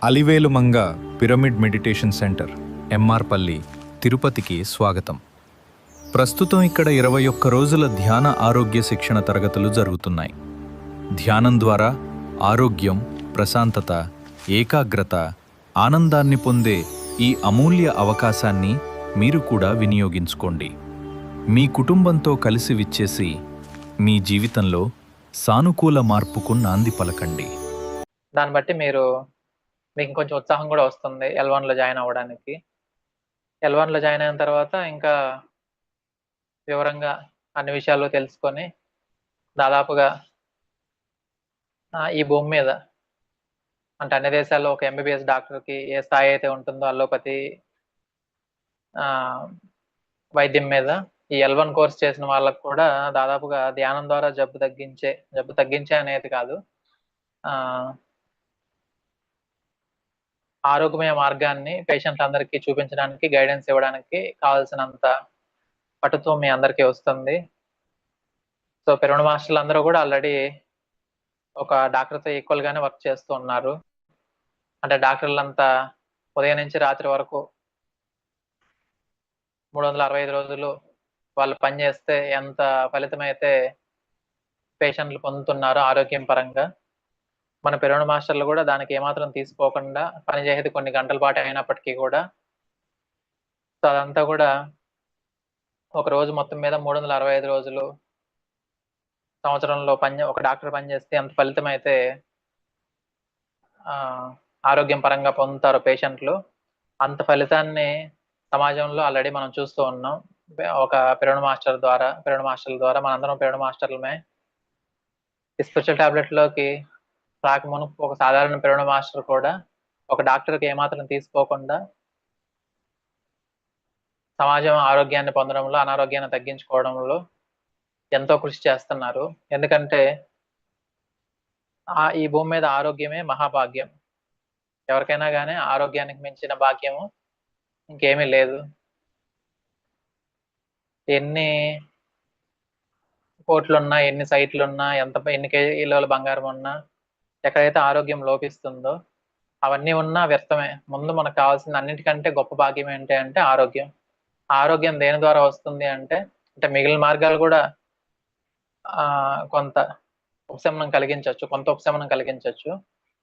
Alivelumanga pyramid meditation centre MR Palli తిరుపతికి స్వాగతం. ప్రస్తుతం ఇక్కడ 21 రోజుల ధ్యాన ఆరోగ్య శిక్షణ తరగతులు జరుగుతున్నాయి. ధ్యానం ద్వారా ఆరోగ్యం, ప్రశాంతత, ఏకాగ్రత, ఆనందాన్ని పొందే ఈ అమూల్య అవకాశాన్ని మీరు కూడా వినియోగించుకోండి. మీ కుటుంబంతో కలిసి విచ్చేసి మీ జీవితంలో సానుకూల మార్పుకు నాంది పలకండి. దాన్ని బట్టి మీకు కొంచెం ఉత్సాహం కూడా వస్తుంది L1లో జాయిన్ అవ్వడానికి. L1లో జాయిన్ అయిన తర్వాత ఇంకా వివరంగా అన్ని విషయాలు తెలుసుకొని దాదాపుగా ఈ భూమి మీద అంటే అన్ని దేశాల్లో ఒక MBBS డాక్టర్కి ఏ స్థాయి అయితే ఉంటుందో అల్లోపతి వైద్యం మీద ఈ L1 కోర్స్ చేసిన వాళ్ళకు కూడా దాదాపుగా ధ్యానం ద్వారా జబ్బు తగ్గించే అనేది కాదు, ఆరోగ్యమయ మార్గాన్ని పేషెంట్ అందరికీ చూపించడానికి, గైడెన్స్ ఇవ్వడానికి కావాల్సినంత పటుత్వం మీ అందరికీ వస్తుంది. సో పిరమిడ్ మాస్టర్లు అందరూ కూడా ఆల్రెడీ ఒక డాక్టర్తో ఈక్వల్ గానే వర్క్ చేస్తూ ఉన్నారు. అంటే డాక్టర్లంతా ఉదయం నుంచి రాత్రి వరకు 365 రోజులు వాళ్ళు పనిచేస్తే ఎంత ఫలితం అయితే పేషెంట్లు పొందుతున్నారో ఆరోగ్యం పరంగా, మన పిరమిడ్ మాస్టర్లు కూడా దానికి ఏమాత్రం తీసుకోకుండా పనిచేసేది కొన్ని గంటల పాటు అయినప్పటికీ కూడా సో అదంతా కూడా ఒక రోజు మొత్తం మీద 365 రోజులు సంవత్సరంలో ఒక డాక్టర్ పనిచేస్తే ఎంత ఫలితం అయితే ఆరోగ్యం పరంగా పొందుతారో పేషెంట్లు, అంత ఫలితాన్ని సమాజంలో ఆల్రెడీ మనం చూస్తూ ఉన్నాం. ఒక పిరమిడ్ మాస్టర్ల ద్వారా మనందరం పిరమిడ్ మాస్టర్లమే. ఈ స్పిరిచువల్ టాబ్లెట్లోకి రాకమునుపు ఒక సాధారణ పిరమిడ్ మాస్టర్ కూడా ఒక డాక్టర్కి ఏమాత్రం తీసుకోకుండా సమాజం ఆరోగ్యాన్ని పొందడంలో, అనారోగ్యాన్ని తగ్గించుకోవడంలో ఎంతో కృషి చేస్తున్నారు. ఎందుకంటే ఈ భూమి మీద ఆరోగ్యమే మహాభాగ్యం. ఎవరికైనా కానీ ఆరోగ్యానికి మించిన భాగ్యము ఇంకేమీ లేదు. ఎన్ని కోట్లున్నా, ఎన్ని సైట్లున్నా, ఎన్ని కిలోల బంగారం ఉన్నా, ఎక్కడైతే ఆరోగ్యం లోపిస్తుందో అవన్నీ ఉన్నా వ్యర్థమే. ముందు మనకు కావాల్సిన అన్నిటికంటే గొప్ప భాగ్యం ఏంటి అంటే ఆరోగ్యం. ఆరోగ్యం దేని ద్వారా వస్తుంది అంటే మిగిలిన మార్గాలు కూడా కొంత ఉపశమనం కలిగించవచ్చు,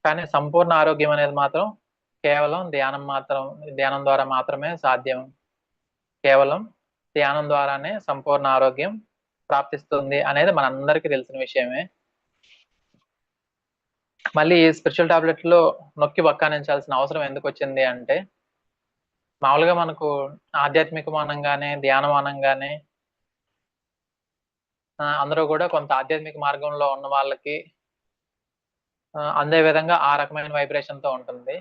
కానీ సంపూర్ణ ఆరోగ్యం అనేది మాత్రం కేవలం ధ్యానం ద్వారా మాత్రమే సాధ్యం. కేవలం ధ్యానం ద్వారానే సంపూర్ణ ఆరోగ్యం ప్రాప్తిస్తుంది అనేది మనందరికీ తెలిసిన విషయమే. మళ్ళీ ఈ స్పిరిచువల్ టాబ్లెట్లో నొక్కి వక్కానించాల్సిన అవసరం ఎందుకు వచ్చింది అంటే, మామూలుగా మనకు ఆధ్యాత్మికం అనంగానే, ధ్యానం అనంగానే అందరూ కూడా కొంత ఆధ్యాత్మిక మార్గంలో ఉన్న వాళ్ళకి అందే విధంగా ఆ రకమైన వైబ్రేషన్తో ఉంటుంది.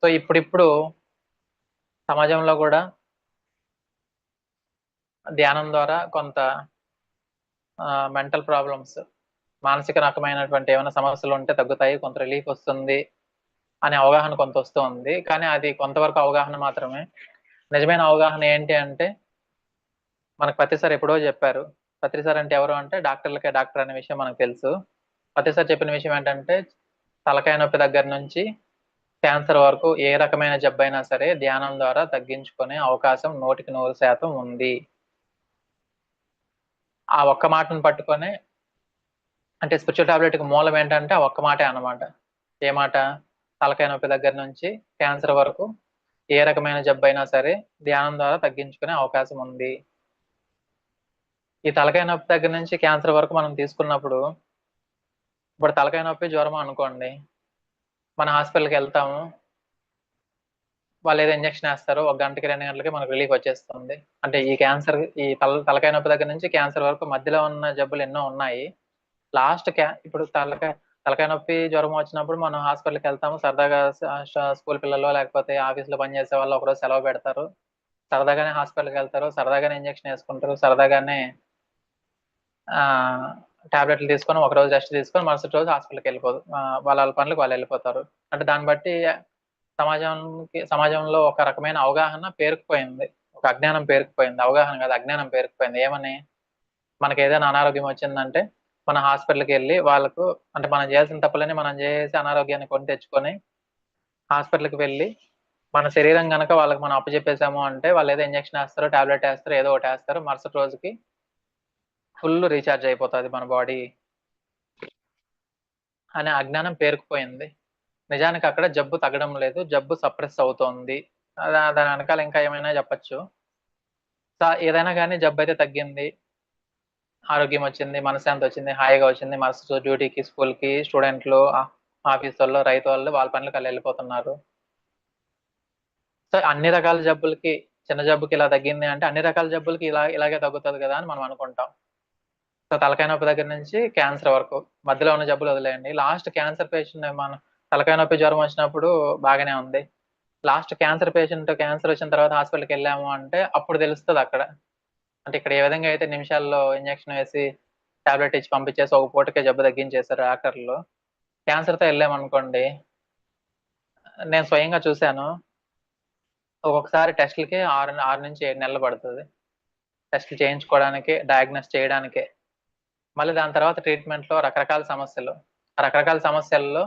సో ఇప్పుడు సమాజంలో కూడా ధ్యానం ద్వారా కొంత మెంటల్ ప్రాబ్లమ్స్, మానసిక రకమైనటువంటి ఏమైనా సమస్యలు ఉంటే తగ్గుతాయి, కొంత రిలీఫ్ వస్తుంది అనే అవగాహన కొంత వస్తుంది. కానీ అది కొంతవరకు అవగాహన మాత్రమే. నిజమైన అవగాహన ఏంటి అంటే, మనకు పత్రి ఎప్పుడో చెప్పారు. పత్రి అంటే ఎవరు అంటే డాక్టర్లకే డాక్టర్ అనే విషయం మనకు తెలుసు. పత్రి చెప్పిన విషయం ఏంటంటే, తలకాయ నొప్పి దగ్గర నుంచి క్యాన్సర్ వరకు ఏ రకమైన జబ్బైనా సరే ధ్యానం ద్వారా తగ్గించుకునే అవకాశం 100% ఉంది. ఆ ఒక్క మాటను పట్టుకొని, అంటే స్పిరిచువల్ టాబ్లెట్కి మూలం ఏంటంటే ఆ ఒక్క మాటే అన్నమాట. ఏ మాట? తలకాయ నొప్పి దగ్గర నుంచి క్యాన్సర్ వరకు ఏ రకమైన జబ్బైనా సరే ధ్యానం ద్వారా తగ్గించుకునే అవకాశం ఉంది. ఈ తలకాయ నొప్పి దగ్గర నుంచి క్యాన్సర్ వరకు మనం తీసుకున్నప్పుడు, ఇప్పుడు తలకాయ నొప్పి, జ్వరం అనుకోండి, మన హాస్పిటల్కి వెళ్తాము, వాళ్ళు ఏదో ఇంజక్షన్ వేస్తారు, 1 గంటకి 2 గంటలకి మనకు రిలీఫ్ వచ్చేస్తుంది. అంటే ఈ తలకాయ నొప్పి దగ్గర నుంచి క్యాన్సర్ వరకు మధ్యలో ఉన్న జబ్బులు ఎన్నో ఉన్నాయి. ఇప్పుడు తలకాయ నొప్పి, జ్వరం వచ్చినప్పుడు మనం హాస్పిటల్కి వెళ్తాము, సరదాగా స్కూల్ పిల్లలు లేకపోతే ఆఫీస్లో పనిచేసే వాళ్ళు ఒకరోజు సెలవు పెడతారు, సరదాగానే హాస్పిటల్కి వెళ్తారు, సరదాగానే ఇంజక్షన్ వేసుకుంటారు, సరదాగానే టాబ్లెట్లు తీసుకొని ఒకరోజు రెస్ట్ తీసుకొని మరుసటి రోజు హాస్పిటల్కి వాళ్ళ పనులకు వాళ్ళు వెళ్ళిపోతారు. అంటే దాన్ని బట్టి సమాజంలో ఒక రకమైన అవగాహన పేరుకుపోయింది, ఒక అజ్ఞానం పేరుకుపోయింది. అవగాహన కాదు, అజ్ఞానం పేరుకుపోయింది. ఏమని? మనకి ఏదైనా అనారోగ్యం వచ్చిందంటే మన హాస్పిటల్కి వెళ్ళి వాళ్ళకు, అంటే మనం చేయాల్సిన తప్పులని మనం చేసి అనారోగ్యాన్ని కొని తెచ్చుకొని హాస్పిటల్కి వెళ్ళి మన శరీరం గనక వాళ్ళకి మనం అప్పచెప్పేసాము అంటే వాళ్ళు ఏదో ఇంజెక్షన్ వేస్తారు, టాబ్లెట్ వేస్తారు, ఏదో ఒకటి వేస్తారు. మరుసటి రోజుకి ఫుల్ రీఛార్జ్ అయిపోతుంది మన బాడీ అనే అజ్ఞానం పేరుకుపోయింది. నిజానికి అక్కడ జబ్బు తగ్గడం లేదు, జబ్బు సప్రెస్ అవుతోంది. దాని వెనకాల ఇంకా ఏమైనా చెప్పచ్చు. ఏదైనా కానీ జబ్బు అయితే తగ్గింది, ఆరోగ్యం వచ్చింది, మనశ్శాంతి వచ్చింది, హాయిగా వచ్చింది. మరుసటి డ్యూటీకి, స్కూల్కి, స్టూడెంట్లు, ఆఫీస్ వాళ్ళు, రైతు వాళ్ళు వాళ్ళ పనులకు వాళ్ళు వెళ్ళిపోతున్నారు. సో అన్ని రకాల జబ్బులకి, చిన్న జబ్బుకి ఇలా తగ్గింది అంటే అన్ని రకాల జబ్బులకి ఇలాగే తగ్గుతుంది కదా అని మనం అనుకుంటాం. సో తలకాయ నొప్పి దగ్గర నుంచి క్యాన్సర్ వరకు మధ్యలో ఉన్న జబ్బులు వదిలేయండి. లాస్ట్ క్యాన్సర్ పేషెంట్ మన తలకాయ నొప్పి జ్వరం వచ్చినప్పుడు బాగానే ఉంది. లాస్ట్ క్యాన్సర్ పేషెంట్ క్యాన్సర్ వచ్చిన తర్వాత హాస్పిటల్కి వెళ్ళాము అంటే అప్పుడు తెలుస్తుంది అక్కడ. అంటే ఇక్కడ ఏ విధంగా అయితే నిమిషాల్లో ఇంజెక్షన్ వేసి టాబ్లెట్ ఇచ్చి పంపించేసి ఒక పూటకే జబ్బు తగ్గించేశారు డాక్టర్లు. క్యాన్సర్తో వెళ్ళామనుకోండి, నేను స్వయంగా చూశాను. ఒక్కొక్కసారి టెస్ట్లకి 6 నుంచి 7 నెలలు పడుతుంది. టెస్ట్లు చేయించుకోవడానికి, డయాగ్నోస్ చేయడానికే. మళ్ళీ దాని తర్వాత ట్రీట్మెంట్లో రకరకాల సమస్యలు. ఆ రకరకాల సమస్యల్లో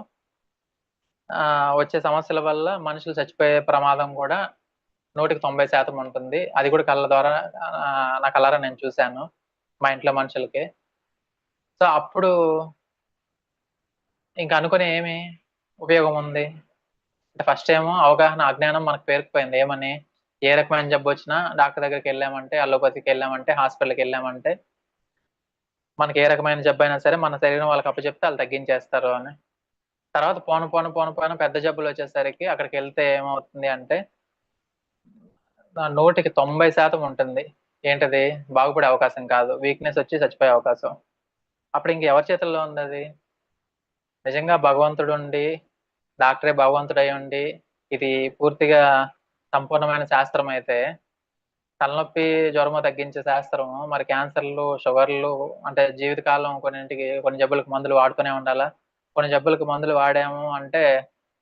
వచ్చే సమస్యల వల్ల మనుషులు చచ్చిపోయే ప్రమాదం కూడా 100% ఉంటుంది. అది కూడా కళ్ళ ద్వారా నా కళ్ళారా నేను చూశాను మా ఇంట్లో మనుషులకి. సో అప్పుడు ఇంక అనుకుని ఏమి ఉపయోగం ఉంది? అంటే ఫస్ట్ ఏమో అవగాహన, అజ్ఞానం మనకు పేరుకుపోయింది. ఏమని? ఏ రకమైన జబ్బు వచ్చినా డాక్టర్ దగ్గరికి వెళ్ళామంటే, అలోపతికి వెళ్ళామంటే, హాస్పిటల్కి వెళ్ళామంటే మనకి ఏ రకమైన జబ్బు అయినా సరే మన శరీరం వాళ్ళకి అప్పచెప్తే వాళ్ళు తగ్గించేస్తారు అని. తర్వాత పోను పెద్ద జబ్బులు వచ్చేసరికి అక్కడికి వెళ్తే ఏమవుతుంది అంటే 100కి 90% ఉంటుంది. ఏంటది? బాగుపడే అవకాశం కాదు, వీక్‌నెస్ వచ్చి చచ్చిపోయే అవకాశం. అప్పుడు ఇంక ఎవరి చేతుల్లో ఉందది? నిజంగా భగవంతుడుండి, డాక్టరే భగవంతుడయ్యుండి, ఇది పూర్తిగా సంపూర్ణమైన శాస్త్రం అయితే, తలనొప్పి, జ్వరము తగ్గించే శాస్త్రం మరి క్యాన్సర్‌లు, షుగర్‌లు అంటే జీవితకాలం కొన్ని జబ్బులకు మందులు వాడుతూనే ఉండాలా? కొన్ని జబ్బులకు మందులు వాడాము అంటే,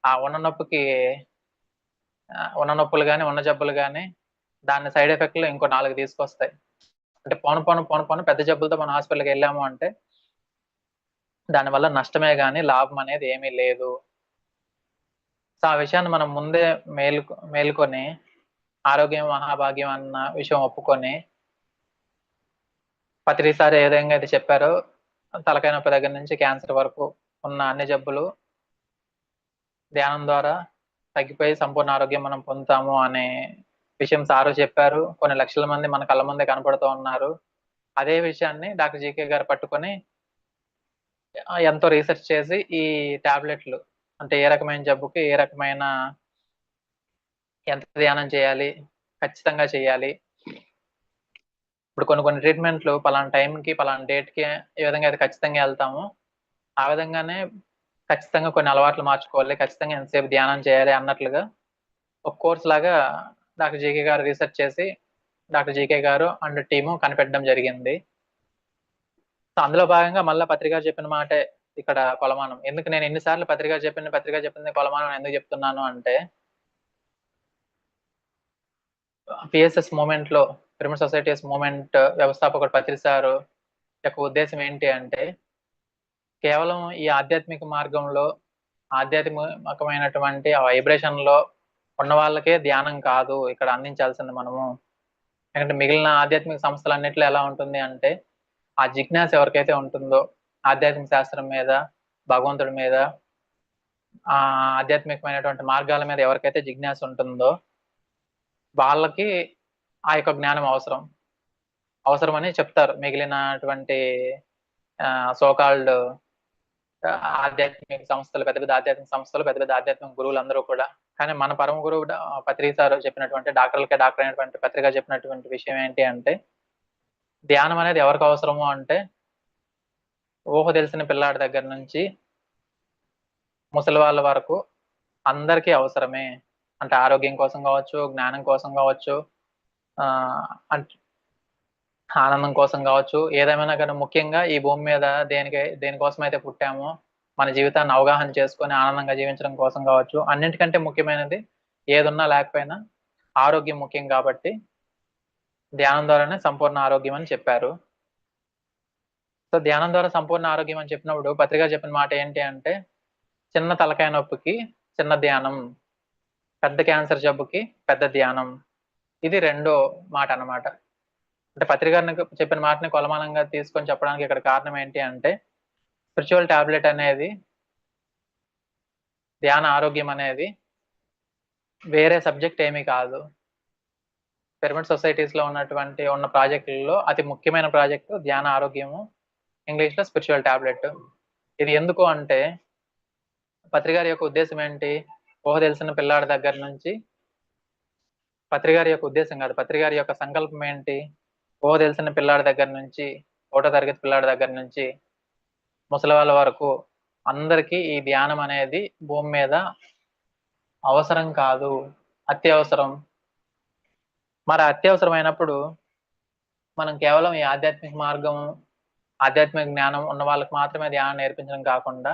ఆ ఉన్న నొప్పులు గాని, ఉన్న జబ్బులు గాని, దాని సైడ్ ఎఫెక్ట్‌లు ఇంకో 4 తీసుకొస్తాయి. అంటే పోను పెద్ద జబ్బులతో మనం హాస్పిటల్‌కెళ్ళాము అంటే, దానివల్ల నష్టమే గాని లాభం అనేది ఏమీ లేదు. సో, ఆ విషయాన్ని మనం ముందే మేలుకొని ఆరోగ్యం మహాభాగ్యం అన్న విషయం ఒప్పుకొని, ప్రతిసారి ఏ విధంగా అయితే చెప్పారో తలకాయ నొప్పి దగ్గర నుంచి క్యాన్సర్ వరకు ఉన్న అన్ని జబ్బులు ధ్యానం ద్వారా తగ్గిపోయి సంపూర్ణ ఆరోగ్యం మనం పొందుతాము అనే విషయం సారు చెప్పారు. కొన్ని లక్షల మంది మన కళ్ళ ముందే కనపడుతూ ఉన్నారు. అదే విషయాన్ని డాక్టర్ జీకే గారు పట్టుకొని ఎంతో రీసెర్చ్ చేసి ఈ టాబ్లెట్లు అంటే ఏ రకమైన జబ్బుకి ఏ రకమైన ఎంత ధ్యానం చేయాలి, ఖచ్చితంగా చేయాలి. ఇప్పుడు కొన్ని ట్రీట్మెంట్‌లు పలానా టైంకి, పలానా డేట్‌కి ఏ విధంగా అయితే ఖచ్చితంగా ఎళ్తామో, ఆ విధంగానే ఖచ్చితంగా కొన్ని అలవాట్లు మార్చుకోవాలి. ఖచ్చితంగా ఎంతసేపు ధ్యానం చేయాలి అన్నట్లుగా ఒక కోర్స్ లాగా డాక్టర్ జీకే గారు రీసెర్చ్ చేసి, డాక్టర్ జీకే గారు అండ్ టీము కనిపెట్టడం జరిగింది. సో, అందులో భాగంగా మళ్ళా పత్రి గారు చెప్పిన మాటే ఇక్కడ కొలమానం. ఎందుకు నేను ఎన్ని సార్లు పత్రి గారు చెప్పింది కొలమానం ఎందుకు చెప్తున్నాను అంటే, పీఎస్ఎస్ మూవ్‌మెంట్‌లో పిరమిడ్ సొసైటీస్ మూవ్‌మెంట్ వ్యవస్థాపకుడు పత్రి సారు యొక్క ఉద్దేశ్యం ఏంటి అంటే, కేవలం ఈ ఆధ్యాత్మిక మార్గంలో ఆధ్యాత్మికమైనటువంటి ఆ వైబ్రేషన్‌లో ఉన్న వాళ్ళకే ధ్యానం కాదు ఇక్కడ అందించాల్సింది మనము. ఎందుకంటే మిగిలిన ఆధ్యాత్మిక సంస్థలన్నిట్లో ఎలా ఉంటుంది అంటే, ఆ జిజ్ఞాస ఎవరికైతే ఉంటుందో ఆధ్యాత్మిక శాస్త్రం మీద, భగవంతుడి మీద, ఆధ్యాత్మికమైనటువంటి మార్గాల మీద ఎవరికైతే జిజ్ఞాస ఉంటుందో వాళ్ళకి ఆ యొక్క జ్ఞానం అవసరమని చెప్తారు. మిగిలినటువంటి సో కాల్డ్ ఆధ్యాత్మిక సంస్థలు, పెద్ద పెద్ద ఆధ్యాత్మిక గురువులందరూ కూడా. కానీ మన పరమ గురువు పత్రి సారు చెప్పినటువంటి డాక్టర్‌లకే డాక్టర్ అయినటువంటి పత్రి గారు చెప్పినటువంటి విషయం ఏంటి అంటే, ధ్యానం అనేది ఎవరికి అవసరము అంటే, ఊహ తెలిసిన పిల్లాడి దగ్గర నుంచి ముసలి వాళ్ళ వరకు అందరికీ అవసరమే. అంటే ఆరోగ్యం కోసం గావచ్చు, జ్ఞానం కోసం గావచ్చు, అంటే ఆనందం కోసం గావచ్చు, ఏదేమైనా గాని ముఖ్యంగా ఈ భూమి మీద దేనికోసమైతే పుట్టామో, మన జీవితాన్ని అవగాహన చేసుకొని ఆనందంగా జీవించడం కోసం గావచ్చు, అన్నిటికంటే ముఖ్యమైనది ఏదున్నా లేకపోయినా ఆరోగ్యం ముఖ్యం గాబట్టి, ధ్యానం ద్వారానే సంపూర్ణ ఆరోగ్యం అని చెప్పారు. సో, ధ్యానం ద్వారా సంపూర్ణ ఆరోగ్యం అని చెప్పినప్పుడు పత్రి గారు చెప్పిన మాట ఏంటి అంటే, చిన్న తలకాయ నొప్పికి చిన్న ధ్యానం. పెద్ద క్యాన్సర్ జబ్బుకి పెద్ద ధ్యానం. ఇది రెండో మాట అన్నమాట. అంటే పత్రికారిని చెప్పిన మాటని కొలమానంగా తీసుకొని చెప్పడానికి ఇక్కడ కారణం ఏంటి అంటే, స్పిరిచువల్ టాబ్లెట్ అనేది, ధ్యాన ఆరోగ్యం అనేది వేరే సబ్జెక్ట్ ఏమీ కాదు. పిరమిడ్ సొసైటీస్ లో ఉన్న ప్రాజెక్టులలో అతి ముఖ్యమైన ప్రాజెక్టు ధ్యాన ఆరోగ్యము, ఇంగ్లీష్ లో స్పిరిచువల్ టాబ్లెట్. ఇది ఎందుకు అంటే, పత్రికారి యొక్క ఉద్దేశం ఏంటి? ఊహ తెలిసిన పిల్లాడి దగ్గర నుంచి, పత్రికారి యొక్క ఉద్దేశం కాదు, పత్రికారి యొక్క సంకల్పం ఏంటి? ఊహ తెలిసిన పిల్లాడి దగ్గర నుంచి, ఒకటో తరగతి పిల్లాడి దగ్గర నుంచి ముసలి వాళ్ళ వరకు అందరికీ ఈ ధ్యానం అనేది భూమి మీద అవసరం కాదు, అత్యవసరం. మరి అత్యవసరమైనప్పుడు మనం కేవలం ఈ ఆధ్యాత్మిక మార్గం, ఆధ్యాత్మిక జ్ఞానం ఉన్న వాళ్ళకి మాత్రమే ధ్యానం నేర్పించడం కాకుండా,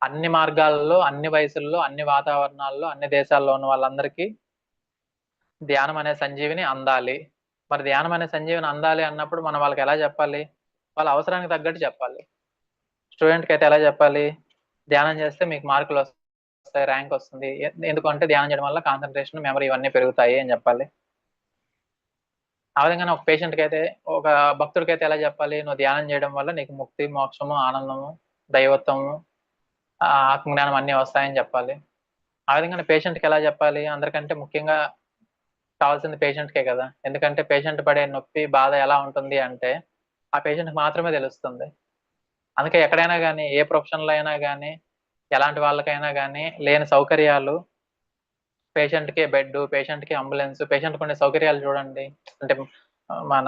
అన్ని మార్గాల్లో, అన్ని వయసుల్లో, అన్ని వాతావరణాల్లో, అన్ని దేశాల్లో ఉన్న వాళ్ళందరికీ ధ్యానం అనే సంజీవిని అందాలి. మరి ధ్యానం అనే సంజీవిని అందాలి అన్నప్పుడు మనం వాళ్ళకి ఎలా చెప్పాలి? వాళ్ళ అవసరానికి తగ్గట్టు చెప్పాలి. స్టూడెంట్‌కి అయితే ఎలా చెప్పాలి? ధ్యానం చేస్తే మీకు మార్కులు వస్తాయి, ర్యాంక్ వస్తుంది. ఎందుకంటే ధ్యానం చేయడం వల్ల కాన్సంట్రేషన్, మెమరీ ఇవన్నీ పెరుగుతాయి అని చెప్పాలి. ఆ విధంగానే ఒక పేషెంట్‌కి అయితే, ఒక భక్తుడికైతే ఎలా చెప్పాలి? నువ్వు ధ్యానం చేయడం వల్ల నీకు ముక్తి, మోక్షము, ఆనందము, దైవత్వము, ఆత్మజ్ఞానం అన్నీ వస్తాయని చెప్పాలి. ఆ విధంగానే పేషెంట్‌కి ఎలా చెప్పాలి? అందరికంటే ముఖ్యంగా కావాల్సింది పేషెంట్‌కే కదా! ఎందుకంటే పేషెంట్ పడే నొప్పి, బాధ ఎలా ఉంటుంది అంటే, ఆ పేషెంట్‌కి మాత్రమే తెలుస్తుంది. అందుకే ఎక్కడైనా గాని, ఏ ప్రొఫెషన్‌లో అయినా గాని, ఎలాంటి వాళ్ళకైనా గాని లేని సౌకర్యాలు, పేషెంట్‌కే బెడ్డు, పేషెంట్‌కి అంబులెన్స్, పేషెంట్‌కి ఉండే సౌకర్యాలు చూడండి. అంటే మన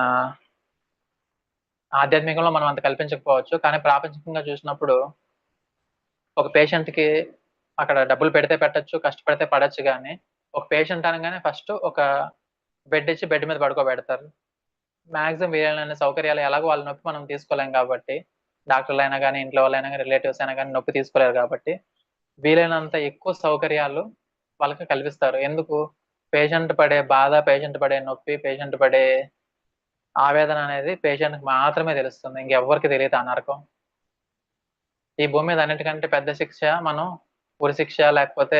ఆధ్యాత్మికంలో మనం అంత కల్పించకపోవచ్చు. కానీ ప్రాపంచికంగా చూసినప్పుడు ఒక పేషెంట్‌కి అక్కడ డబ్బులు పెడితే పెట్టొచ్చు, కష్టపడితే పడొచ్చు గానీ, ఒక పేషెంట్ అనంగానే ఫస్ట్ ఒక బెడ్ ఇచ్చి బెడ్ మీద పడుకోబెడతారు. మాక్సిమం వీలైనన్ని సౌకర్యాలు, ఎలాగో వాళ్ళ నొప్పి మనం తీసుకోలేం కాబట్టి, డాక్టర్‌లైనా గాని, ఇంట్లో వాళ్ళైనా గాని, రిలేటివ్స్ అయినా గాని నొప్పి తీసుకోలేరు కాబట్టి, వీలైనంత ఎక్కువ సౌకర్యాలు వాళ్ళకి కల్పిస్తారు. ఎందుకు? పేషెంట్ పడే బాధ, పేషెంట్ పడే నొప్పి, పేషెంట్ పడే ఆవేదన అనేది పేషెంట్‌కి మాత్రమే తెలుస్తుంది. ఇంకెవ్వరికీ తెలీదు ఆ నరకం. ఈ భూమి మీద అన్నిటికంటే పెద్ద శిక్ష మనం ఉరి శిక్ష, లేకపోతే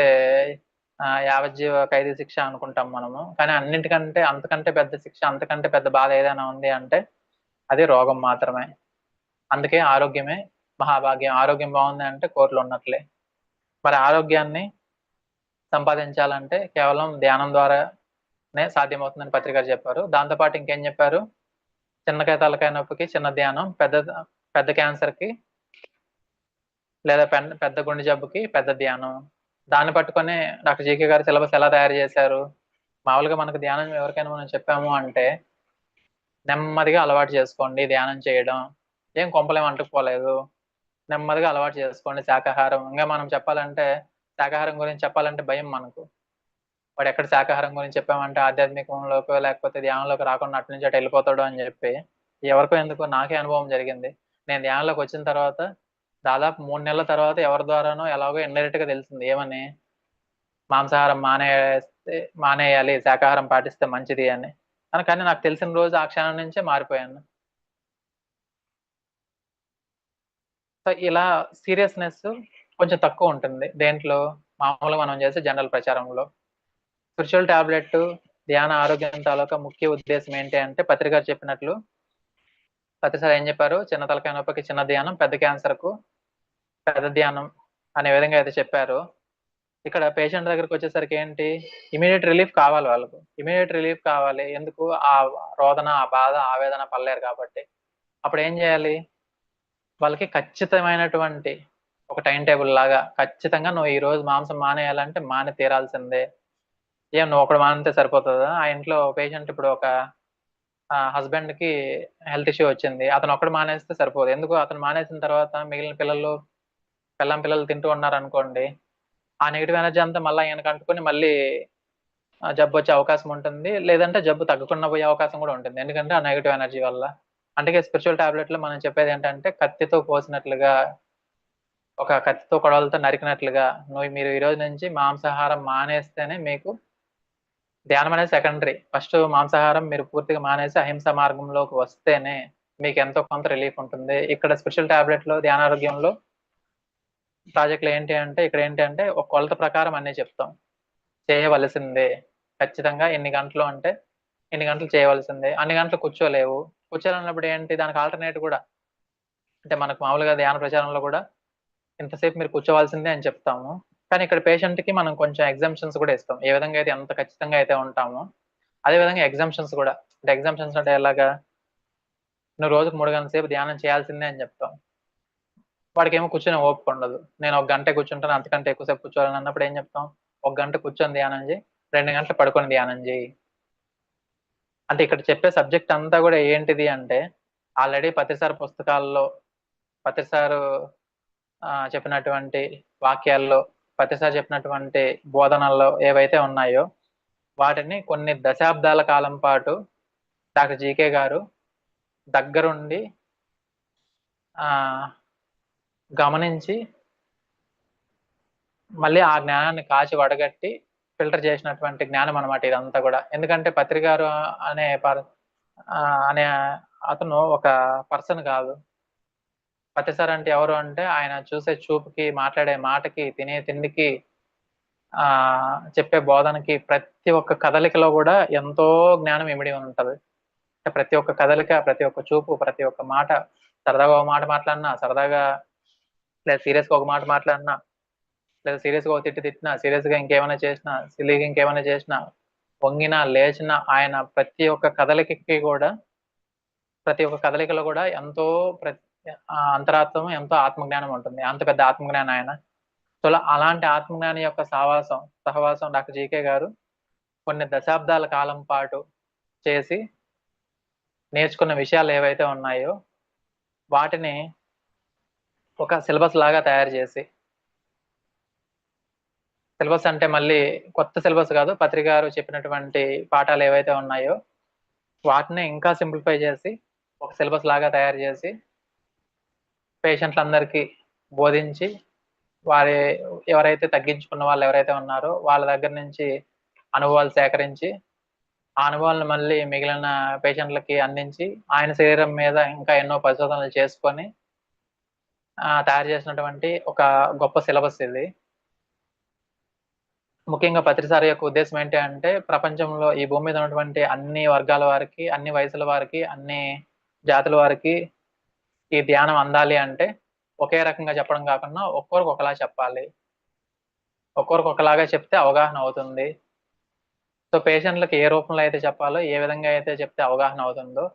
యావజ్జీవ ఖైదీ శిక్ష అనుకుంటాం మనము. కానీ అన్నిటికంటే, అంతకంటే పెద్ద శిక్ష, అంతకంటే పెద్ద బాధ ఏదైనా ఉంది అంటే అది రోగం మాత్రమే. అందుకే ఆరోగ్యమే మహాభాగ్యం. ఆరోగ్యం బాగుంది అంటే కోట్లున్నట్లే. మరి ఆరోగ్యాన్ని సంపాదించాలంటే కేవలం ధ్యానం ద్వారానే సాధ్యమవుతుందని పత్రికారు చెప్పారు. దాంతో పాటు ఇంకేం చెప్పారు? చిన్నకాయ తలకాయ నొప్పికి చిన్న ధ్యానం, పెద్ద క్యాన్సర్‌కి లేదా పెద్ద గుండె జబ్బుకి పెద్ద ధ్యానం. దాన్ని పట్టుకొనే డాక్టర్ జీకే గారు సిలబస్ ఎలా తయారు చేశారు? మామూలుగా మనకు ధ్యానం ఎవరికైనా మనం చెప్పాము అంటే, నెమ్మదిగా అలవాటు చేసుకోండి ధ్యానం చేయడం. ఏం కొంపలేం అంటుకుపోలేదు. నెమ్మదిగా అలవాటు చేసుకోండి శాకాహారం. ఇంగా మనం చెప్పాలంటే, శాకాహారం గురించి చెప్పాలంటే భయం మనకు. వాడెక్కడ శాకాహారం గురించి చెప్పామంటే ఆధ్యాత్మికంలోకో, లేకపోతే ధ్యానంలోకి రాకుండా అటు నుంచి అటు ఎళ్ళిపోతాడో అని జెప్పి, ఎవరికో ఎందుకో నాకే అనుభవం జరిగింది. నేను ధ్యానంలోకొచ్చిన తర్వాత దాదాపు 3 నెలల తర్వాత ఎవరి ద్వారానో ఎలాగో ఇండైరెక్ట్‌గా తెలిసింది. ఏమని? మాంసాహారం మానేయాలి, శాకాహారం పాటిస్తే మంచిది అని. కానీ నాకు తెలిసిన రోజు ఆ క్షణం నుంచే మారిపోయాను. సో, ఇలా సీరియస్‌నెస్ కొంచెం తక్కువుంటుంది. దేంట్లో? మామూలుగా మనం చేసే జనరల్ ప్రచారంలో. స్పిరిచువల్ టాబ్లెట్, ధ్యాన ఆరోగ్యం తాలూకా ముఖ్య ఉద్దేశ్యం ఏంటి అంటే, పత్రిక చెప్పినట్లు ప్రతిసారి ఏం చెప్పారు? చిన్న తలకాయ నొప్పికి చిన్న ధ్యానం, పెద్ద క్యాన్సర్‌కు పెద్ద ధ్యానం అనే విధంగా అయితే చెప్పారో, ఇక్కడ పేషెంట్ దగ్గరికొచ్చేసరికి ఏంటి? ఇమ్మీడియేట్ రిలీఫ్ కావాలి వాళ్ళకు. ఇమ్మీడియేట్ రిలీఫ్ కావాలి. ఎందుకు? ఆ రోదన, ఆ బాధ, ఆవేదన పడలేరు కాబట్టి. అప్పుడేం జేయాలి? వాళ్ళకి ఖచ్చితమైనటువంటి ఒక టైమ్ టేబుల్ లాగా, ఖచ్చితంగా నువ్వు ఈరోజు మాంసం మానేయాలంటే మాని తీరాల్సిందే. ఏం నువ్వొక్కడు మానితే సరిపోతదా? ఆ ఇంట్లో పేషెంట్ ఇప్పుడు ఒక హస్బెండ్‌కి హెల్త్ ఇష్యూ వచ్చింది. అతనొక్కడు మానేస్తే సరిపోదు. ఎందుకు? అతను మానేసిన తర్వాత మిగిలిన పిల్లలు, పెళ్ళాం, పిల్లలు తింటూ ఉన్నారనుకోండి, ఆ నెగెటివ్ ఎనర్జీ అంతా మళ్ళా ఈయనకి అంటుకొని మళ్ళీ జబ్బొచ్చే అవకాశం ఉంటుంది. లేదంటే జబ్బు తగ్గకుండా పోయే అవకాశం గూడా ఉంటుంది. ఎందుకంటే ఆ నెగెటివ్ ఎనర్జీ వల్ల. అందుకే స్పిరిచువల్ టాబ్లెట్‌లో మనం చెప్పేదేంటంటే, కత్తితో కోసినట్లుగా, ఒక కత్తితో కొడవలితో నరికినట్లుగా, మీరు ఈ రోజు నుంచి మాంసాహారం మానేస్తేనే మీకు ధ్యానం అనేది సెకండరీ. ఫస్ట్ మాంసాహారం మీరు పూర్తిగా మానేసి అహింసా మార్గంలోకి వస్తేనే మీకెంతో కొంత రిలీఫ్ ఉంటుంది. ఇక్కడ స్పిరిచువల్ టాబ్లెట్‌లో, ధ్యానారోగ్యంలో ప్రాజెక్ట్‌లో ఏంటి అంటే, ఇక్కడేంటి అంటే ఒక కొలత ప్రకారం అన్నీ చెప్తాం. చేయవలసిందే. ఖచ్చితంగా ఎన్ని గంటలు అంటే, ఇన్ని గంటలు చేయవలసిందే. అన్ని గంటలు కూర్చోలేవు. కూర్చోలేనప్పుడు ఏంటి దానికి ఆల్టర్‌నేట్ గూడా అంటే మనకు మామూలుగా ధ్యాన ప్రచారంలో గూడా ఇంతసేపు మీరు కూర్చోవాల్సిందే అని చెప్తాము. కానీ ఇక్కడ పేషెంట్‌కి మనం కొంచెం ఎగ్జామ్షన్స్ గూడా ఇస్తాం. ఏ విధంగా అయితే ఎంత ఖచ్చితంగా అయితే ఉంటామో, అదే విధంగా ఎగ్జామ్షన్స్ గూడా. అంటే ఎగ్జామ్షన్స్ అంటే ఎలాగా? నువ్వు రోజుకి 3 గంటల సేపు ధ్యానం చేయాల్సిందే అని చెప్తాం. వాడికేమో కూర్చొనే ఓపిక ఉండదు. నేను ఒక గంటే కూర్చుంటాను. అంతకంటే ఎక్కువ సేపు కూర్చోలేను అన్నప్పుడు ఏం చెప్తాం? ఒక గంట కూర్చొని ధ్యానం చెయి. 2 గంటలు పడుకొని ధ్యానం చెయి. అంటే ఇక్కడ చెప్పే సబ్జెక్ట్ అంతా గూడా ఏంటిది అంటే, ఆల్రెడీ పత్రి సార్ పుస్తకాల్లో, పత్రి సారు చెప్పినటువంటి వాక్యాల్లో, పత్రి సార్ చెప్పినటువంటి బోధనల్లో ఏవైతే ఉన్నాయో, వాటిని కొన్ని దశాబ్దాల కాలం పాటు డాక్టర్ జీకే గారు దగ్గరుండి ఆహ్, గమనించి మళ్ళీ ఆ జ్ఞానాన్ని కాచి వడగట్టి ఫిల్టర్ చేసినటువంటి జ్ఞానం అన్నమాట ఇదంతా గూడా. ఎందుకంటే పత్రి గారు అనే అనే అతను ఒక పర్సన్ గాదు. పత్రి సార్ అంటే ఎవరు అంటే ఆయన చూసే చూపుకి, మాట్లాడే మాటకి, తినే తిండికి, చెప్పే బోధనకి ప్రతి ఒక్క కదలికలో గూడా ఎంతో జ్ఞానం ఇమిడి ఉంటది. అంటే ప్రతి ఒక్క కదలిక, ప్రతి ఒక్క చూపు, ప్రతి ఒక్క మాట, సరదాగా ఒక మాట మాట్లాడినా, సరదాగా లేదా సీరియస్‌గా ఒక మాట మాట్లాడినా, లేదా సీరియస్‌గా ఒక తిట్టు తిట్టినా, సీరియస్‌గా ఇంకేమైనా చేసినా, సిల్లీగా ఇంకేమైనా చేసినా, వంగినా, లేచినా ఆయన ప్రతి ఒక్క కదలికకి గూడా, ప్రతి ఒక్క కదలికలో గూడా ఎంతో అంతరాత్మ ఎంతో ఆత్మజ్ఞానం ఉంటుంది. అంత పెద్ద ఆత్మజ్ఞాని ఆయన. సో, అలాంటి ఆత్మజ్ఞాని యొక్క సహవాసం డాక్టర్ జీకే గారు కొన్ని దశాబ్దాల కాలం పాటు చేసి, నేర్చుకున్న విషయాలు ఏవైతే ఉన్నాయో, వాటిని ఒక సిలబస్ లాగా తయారు చేసి, సిలబస్ అంటే మళ్ళీ కొత్త సిలబస్ గాదు. పత్రి గారు చెప్పినటువంటి పాఠాలు ఏవైతే ఉన్నాయో, వాటిని ఇంకా సింప్లిఫై చేసి, ఒక సిలబస్ లాగా తయారు చేసి, పేషెంట్లందరికీ బోధించి, వారి ఎవరైతే తగ్గించుకున్న వాళ్ళు ఎవరైతే ఉన్నారో, వాళ్ళ దగ్గర నుంచి అనుభవాలు సేకరించి, ఆ అనుభవాలను మళ్ళీ మిగిలిన పేషెంట్‌లకి అందించి, ఆయన శరీరం మీద ఇంకా ఎన్నో పరిశోధనలు చేసుకొని తయారు చేసినటువంటి ఒక గొప్ప సిలబస్ ఇది. ముఖ్యంగా పత్రి సార్ యొక్క ఉద్దేశ్యం ఏంటి అంటే, ప్రపంచంలో ఈ భూమి మీద ఉన్నటువంటి అన్ని వర్గాల వారికి, అన్ని వయసుల వారికి, అన్ని జాతుల వారికి ఈ ధ్యానం అందాలి అంటే, ఒకే రకంగా చెప్పడం కాకుండా ఒక్కొక్కరికి ఒకలా చెప్పాలి. ఒక్కొక్కరికి ఒకలాగా చెప్తే అవగాహన అవుతుంది. సో, పేషెంట్‌లకి ఏ రూపంలో అయితే చెప్పాలో, ఏ విధంగా అయితే చెప్తే అవగాహన అవుతుందో,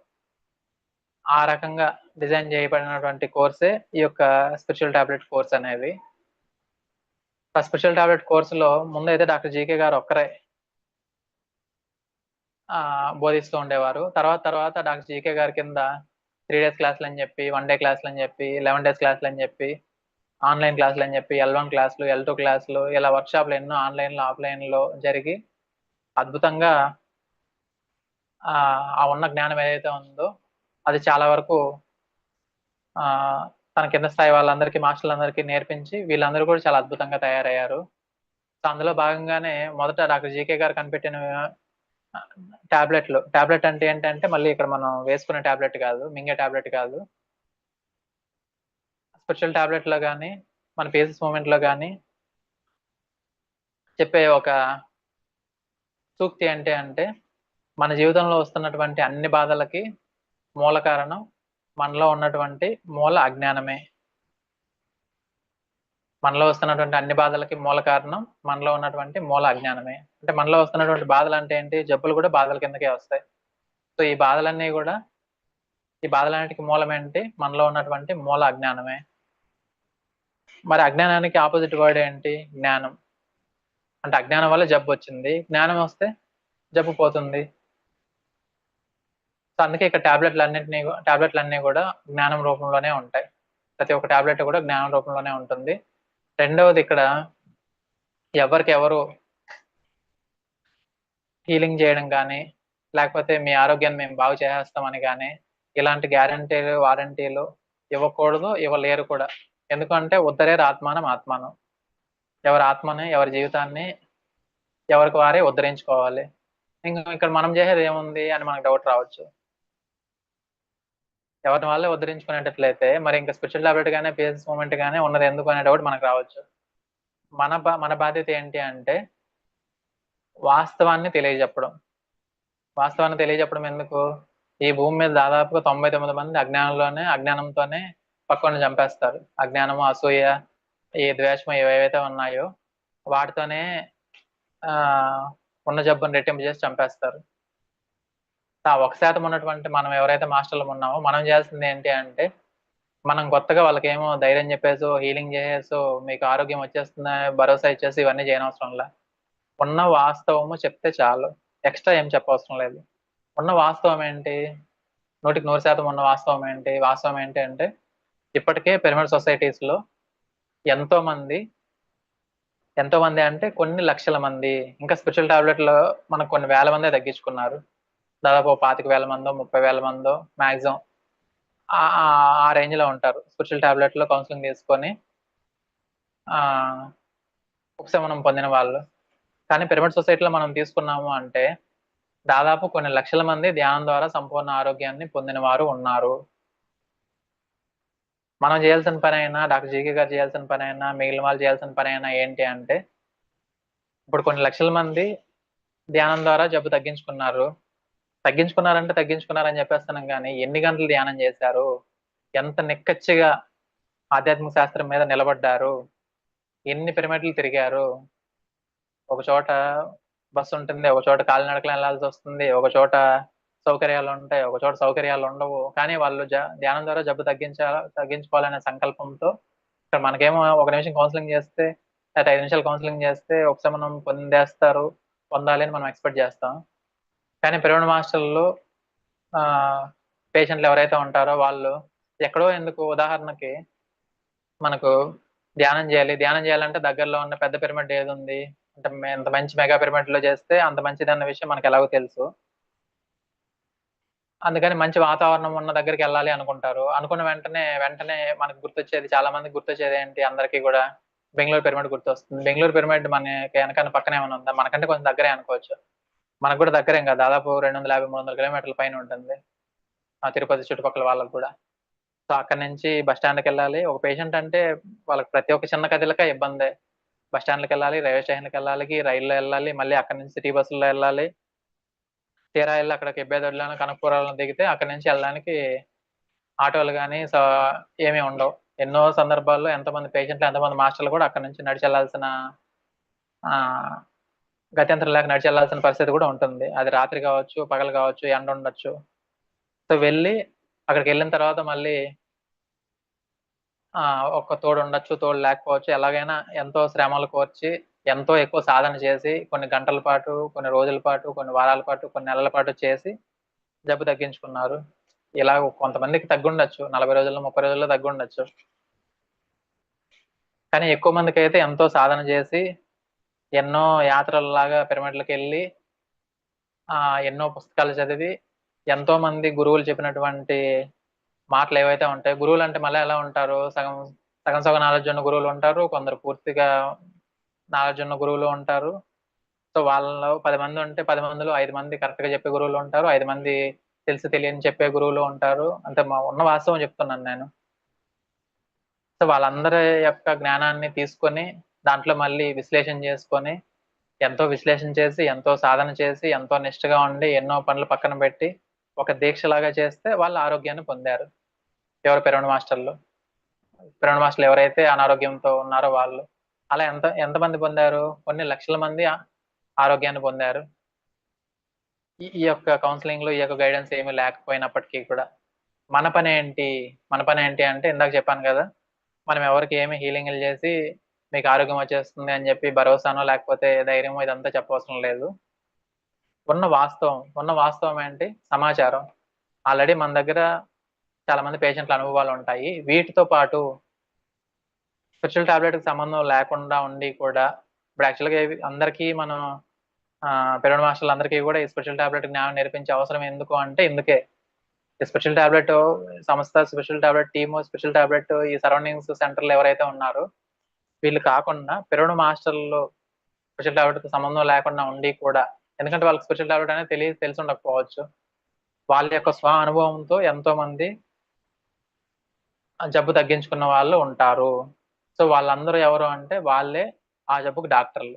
ఆ రకంగా డిజైన్ చేయబడినటువంటి కోర్సే ఈ యొక్క స్పిరిచ్యువల్ టాబ్లెట్ కోర్స్ అనేది. ఆ స్పెషల్ టాబ్లెట్ కోర్స్‌లో ముందైతే డాక్టర్ జీకే గారు ఒక్కరే బోధిస్తూ ఉండేవారు. తర్వాత డాక్టర్ జీకే గారి కింద 3 డేస్ క్లాసులని జెప్పి, 1 డే క్లాసులని జెప్పి, 11 డేస్ క్లాసులని జెప్పి, ఆన్‌లైన్ క్లాసులని జెప్పి, L1 క్లాసులు, L2 క్లాసులు ఇలా వర్క్‌షాప్‌లు ఎన్నో ఆన్‌లైన్‌లో, ఆఫ్‌లైన్‌లో జరిగి అద్భుతంగా ఆ ఉన్న జ్ఞానం ఏదైతే ఉందో అది చాలా వరకు ఆహ్, తన కింద స్థాయి వాళ్ళందరికీ మాస్టర్‌లందరికీ నేర్పించి వీళ్ళందరూ కూడా చాలా అద్భుతంగా తయారయ్యారు. సో, అందులో భాగంగానే మొదట డాక్టర్ జీకే గారు కనిపెట్టిన టాబ్లెట్‌లు. టాబ్లెట్ అంటే ఏంటంటే, మళ్ళీ ఇక్కడ మనం వేసుకునే టాబ్లెట్ కాదు. మింగే టాబ్లెట్ కాదు. స్పిరిచువల్ టాబ్లెట్‌లో గాని, మన ఫేసెస్ మూవ్‌మెంట్‌లో గాని చెప్పే ఒక సూక్తి ఏంటి అంటే, మన జీవితంలో వస్తున్నటువంటి అన్ని బాధలకి మూల కారణం మనలో ఉన్నటువంటి మూల అజ్ఞానమే. మనలో వస్తున్నటువంటి అన్ని బాధలకి మూల కారణం మనలో ఉన్నటువంటి మూల అజ్ఞానమే. అంటే మనలో వస్తున్నటువంటి బాధలంటే ఏంటి? జబ్బులు కూడా బాధల కిందకే వస్తాయి. సో, ఈ బాధలన్నిటికి మూలమేంటి? మనలో ఉన్నటువంటి మూల అజ్ఞానమే. మరి అజ్ఞానానికి అపోజిట్ వర్డ్ ఏంటి? జ్ఞానం. అంటే అజ్ఞానం వల్ల జబ్బొచ్చింది. జ్ఞానం వస్తే జబ్బు పోతుంది. సో, అందుకే ఇక్కడ టాబ్లెట్‌లన్నీ గూడా జ్ఞానం రూపంలోనే ఉంటాయి. ప్రతి ఒక్క టాబ్లెట్ కూడా జ్ఞానం రూపంలోనే ఉంటుంది. రెండవది ఇక్కడ ఎవరికెవరు హీలింగ్ జేయడం గానీ, లేకపోతే మీ ఆరోగ్యాన్ని మేము బాగు చేసేస్తామని గానీ, ఇలాంటి గ్యారంటీలు, వారంటీలు ఇవ్వకూడదు, ఇవ్వలేరు కూడా. ఎందుకంటే ఉద్ధరేర్ ఆత్మానం ఆత్మానం. ఎవరి ఆత్మని, ఎవరి జీవితాన్ని ఎవరికి వారే ఉద్ధరించుకోవాలి. ఇక్కడ మనం జేసేదేముంది అని మనకు డౌట్ రావచ్చు. ఎవరిని వాళ్ళే ఉద్ధరించుకునేటట్లయితే మరి ఇంక స్పిరిచ్యువల్ టాబ్లెట్ గాని, పీఎస్ మూవ్‌మెంట్ గాని ఉన్నదెందుకు అనే డౌట్ మనకు రావచ్చు. మన బాధ్యత ఏంటి అంటే వాస్తవాన్ని తెలియజెప్పడం. వాస్తవాన్ని తెలియజెప్పడం ఎందుకు? ఈ భూమి మీద దాదాపుగా 99 మంది అజ్ఞానంతోనే పక్కోడిని చంపేస్తారు. అజ్ఞానము, అసూయ, ఈ ద్వేషము ఏవేవైతే ఉన్నాయో వాటితోనే ఉన్న జబ్బుని రెట్టింపు చేసి చంపేస్తారు. ఆ 1% ఉన్నటువంటి మనం ఎవరైతే మాస్టర్‌లం ఉన్నామో మనం చేయాల్సింది ఏంటి అంటే, మనం కొత్తగా వాళ్ళకేమో ధైర్యం చెప్పేసో, హీలింగ్ చేసేసో, మీకు ఆరోగ్యం వచ్చేస్తుందని భరోసా ఇచ్చేసి ఇవన్నీ చేయనవసరంలా. ఉన్న వాస్తవము చెప్తే చాలు. ఎక్స్‌ట్రా ఏం చెప్పవసరం లేదు. ఉన్న వాస్తవం ఏంటి? 100కి 100% ఉన్న వాస్తవం ఏంటి? వాస్తవం ఏంటి అంటే, ఇప్పటికే పిరమిడ్ సొసైటీస్‌లో ఎంతోమంది, ఎంతోమంది అంటే కొన్ని లక్షల మంది, ఇంకా స్పిరిచువల్ టాబ్లెట్‌లో మనకు కొన్ని వేల మందే తగ్గించుకున్నారు. దాదాపు ఓ 25,000 మందో, 30,000 మందో మాక్సిమం ఆ రేంజ్‌లో ఉంటారు. స్పిరిచువల్ టాబ్లెట్‌లో కౌన్సెలింగ్ తీసుకొని ఆహ్, ఉపశమనం పొందిన వాళ్ళు. కానీ పిరమిడ్ సొసైటీలో మనం తీసుకున్నాము అంటే, దాదాపు కొన్ని లక్షల మంది ధ్యానం ద్వారా సంపూర్ణ ఆరోగ్యాన్ని పొందిన వారు ఉన్నారు. మనం చేయాల్సిన పనైనా, డాక్టర్ జీకే గారు చేయాల్సిన పనైనా, మిగిలిన వాళ్ళు చేయాల్సిన పనైనా ఏంటి అంటే, ఇప్పుడు కొన్ని లక్షల మంది ధ్యానం ద్వారా జబ్బు తగ్గించుకున్నారు. తగ్గించుకున్నారంటే తగ్గించుకున్నారని చెప్పేస్తున్నాం గానీ, ఎన్ని గంటలు ధ్యానం చేశారు? ఎంత నిక్కచ్చిగా ఆధ్యాత్మిక శాస్త్రం మీద నిలబడ్డారు? ఎన్ని పిరమిడ్‌లు తిరిగారు? ఒక చోట బస్సుంటుంది. ఒక చోట కాలినడకన ఎళ్ళాల్సొస్తుంది. ఒక చోట సౌకర్యాలుంటాయి. ఒక చోట సౌకర్యాలుండవు. కానీ వాళ్ళు ధ్యానం ద్వారా జబ్బు తగ్గించుకోవాలనే సంకల్పంతో ఇక్కడ మనకేమో ఒక నిమిషం కౌన్సెలింగ్ చేస్తే, లేతే 5 నిమిషాలు కౌన్సెలింగ్ చేస్తే ఉపశమనం పొందాలి అని మనం ఎక్స్‌పెక్ట్ చేస్తాం. కానీ పిరమిడ్ మాస్టర్‌లు ఆహ్, పేషెంట్లు ఎవరైతే ఉంటారో వాళ్ళు ఎక్కడో ఎందుకు ఉదాహరణకి మనకు ధ్యానం జేయాలి. ధ్యానం జేయాలంటే దగ్గరలో ఉన్న పెద్ద పిరమిడ్ ఏదుంది? అంటే ఎంత మంచి మెగా పిరమిడ్‌లో చేస్తే అంత మంచిదన్న విషయం మనకెలాగో తెలుసు. అందుకని మంచి వాతావరణం ఉన్న దగ్గరికెళ్ళాలి అనుకుంటారు. అనుకున్న వెంటనే మనకు గుర్తొచ్చేది చాలా మందికి గుర్తొచ్చేదేంటి అందరికి గూడా బెంగుళూరు పిరమిడ్ గుర్తొస్తుంది. బెంగుళూరు పిరమిడ్ మనకి ఎనకన పక్కన ఏమైనా ఉందా? మనకంటే కొంచెం దగ్గరే అనుకోవచ్చు. మనకు గూడా దగ్గరేం కాదు. దాదాపు 250, 300 కిలోమీటర్ల పైన ఉంటుంది. తిరుపతి చుట్టుపక్కల వాళ్ళకి గూడా. సో, అక్కడి నుంచి బస్ స్టాండ్‌కెళ్ళాలి. ఒక పేషెంట్ అంటే వాళ్ళకి ప్రతి ఒక్క చిన్న కదలిక ఇబ్బందే. బస్ స్టాండ్‌లకెళ్ళాలి, రైల్వే స్టేషన్‌లకెళ్ళాలి, రైల్లో ఎళ్ళాలి, మళ్ళీ అక్కడి నుంచి సిటీ బస్సుల్లో ఎళ్ళాలి. తీరా ఎళ్లి అక్కడ కెబ్బేదొడ్లోనో, కనకపురంలో దిగితే అక్కడి నుంచి ఎళ్ళడానికి ఆటోలు గాని ఏమి ఉండవు. ఎన్నో సందర్భాల్లో ఎంతోమంది పేషెంట్‌లు, ఎంతోమంది మాస్టర్‌లు కూడా అక్కడి నుంచి నడిచెళ్ళాల్సిన ఆహ్, గత్యంతరం లేక నడిచెళ్ళాల్సిన పరిస్థితి కూడా ఉంటుంది. అది రాత్రి కావచ్చు, పగలు కావచ్చు, ఎండుండొచ్చు. సో, వెళ్ళి అక్కడికెళ్ళిన తర్వాత మళ్ళీ ఒక తోడుండొచ్చు, తోడు లేకపోవచ్చు. ఎలాగైనా ఎంతో శ్రమలు కోర్చి, ఎంతో ఎక్కువ సాధన చేసి, కొన్ని గంటల పాటు, కొన్ని రోజుల పాటు, కొన్ని వారాల పాటు, కొన్ని నెలల పాటు చేసి జబ్బు తగ్గించుకున్నారు. ఇలా కొంతమందికి తగ్గుండొచ్చు. 40 రోజుల్లో, 30 రోజుల్లో తగ్గుండొచ్చు. కానీ ఎక్కువ మందికైతే ఎంతో సాధన చేసి, ఎన్నో యాత్రల్లాగా పిరమిడ్‌లకెళ్ళి, ఎన్నో పుస్తకాలు చదివి, ఎంతోమంది గురువులు చెప్పినటువంటి మాటలేవైతే ఉంటాయో గురువులంటే మళ్ళా ఎలా ఉంటారు? సగం సగం నాలెడ్జ్ ఉన్న గురువులుంటారు. కొందరు పూర్తిగా నాలెడ్జ్ ఉన్న గురువులు ఉంటారు. సో, వాళ్ళలో 10 మందుంటే 10 మందిలో 5 మంది కరెక్ట్‌గా చెప్పే గురువులుంటారు. 5 మంది తెలిసి తెలియని చెప్పే గురువులు ఉంటారు. అంటే ఉన్న వాస్తవం చెప్తున్నాను నేను. సో, వాళ్ళందరి యొక్క జ్ఞానాన్ని తీసుకొని, దాంట్లో మళ్ళీ విశ్లేషణ చేసుకొని, ఎంతో విశ్లేషణ చేసి, ఎంతో సాధన చేసి, ఎంతో నిష్టగా ఉండి, ఎన్నో పనులు పక్కన పెట్టి, ఒక దీక్షలాగా చేస్తే వాళ్ళు ఆరోగ్యాన్ని పొందారు. ఎవరు పిరమిడ్ మాస్టర్‌లు. పిరమిడ్ మాస్టర్‌లు ఎవరైతే అనారోగ్యంతో ఉన్నారో వాళ్ళు. అలా ఎంతమంది పొందారు? కొన్ని లక్షల మంది ఆరోగ్యాన్ని పొందారు. ఈ ఈ యొక్క కౌన్సెలింగ్‌లో ఈ యొక్క గైడెన్స్ ఏమి లేకపోయినప్పటికీ కూడా. మన పనేంటి? మన పనేంటి అంటే ఇందాక చెప్పాను గదా! మనం ఎవరికీ ఏమి హీలింగులు జేసి మీకు ఆరోగ్యం వచ్చేస్తుంది అని జెప్పి భరోసానో లేకపోతే ధైర్యమో ఇదంతా చెప్పవసరం లేదు. ఉన్న వాస్తవం ఏంటి? సమాచారం. ఆల్రెడీ మన దగ్గర చాలా మంది పేషెంట్‌ల అనుభవాలుంటాయి. వీటితో పాటు స్పెషల్ టాబ్లెట్‌కి సంబంధం లేకుండా ఉండి కూడా ఇప్పుడు యాక్చువల్‌గా ఇవి అందరికీ మనం పిరమిడ్ మాస్టర్‌లందరికీ గూడా ఈ స్పెషల్ టాబ్లెట్ జ్ఞానం నేర్పించే అవసరం ఎందుకు అంటే ఇందుకే. ఈ స్పెషల్ టాబ్లెట్ సంస్థ, special tablet team, special tablet ఈ సరౌండింగ్స్ సెంటర్‌లో ఎవరైతే ఉన్నారో వీళ్ళు కాకుండా పిరమిడ్ మాస్టర్‌లు స్పెషల్ టాబ్లెట్‌తో సంబంధం లేకుండా ఉండి కూడా ఎందుకంటే వాళ్ళకి స్పెషల్ టాబ్లెట్ అనేది తెలిసుండకపోవచ్చు. వాళ్ళ యొక్క అనుభవంతో ఎంతోమంది జబ్బు తగ్గించుకున్న వాళ్ళు ఉంటారు. సో, వాళ్ళందరూ ఎవరు అంటే వాళ్ళే ఆ జబ్బుకి డాక్టర్లు.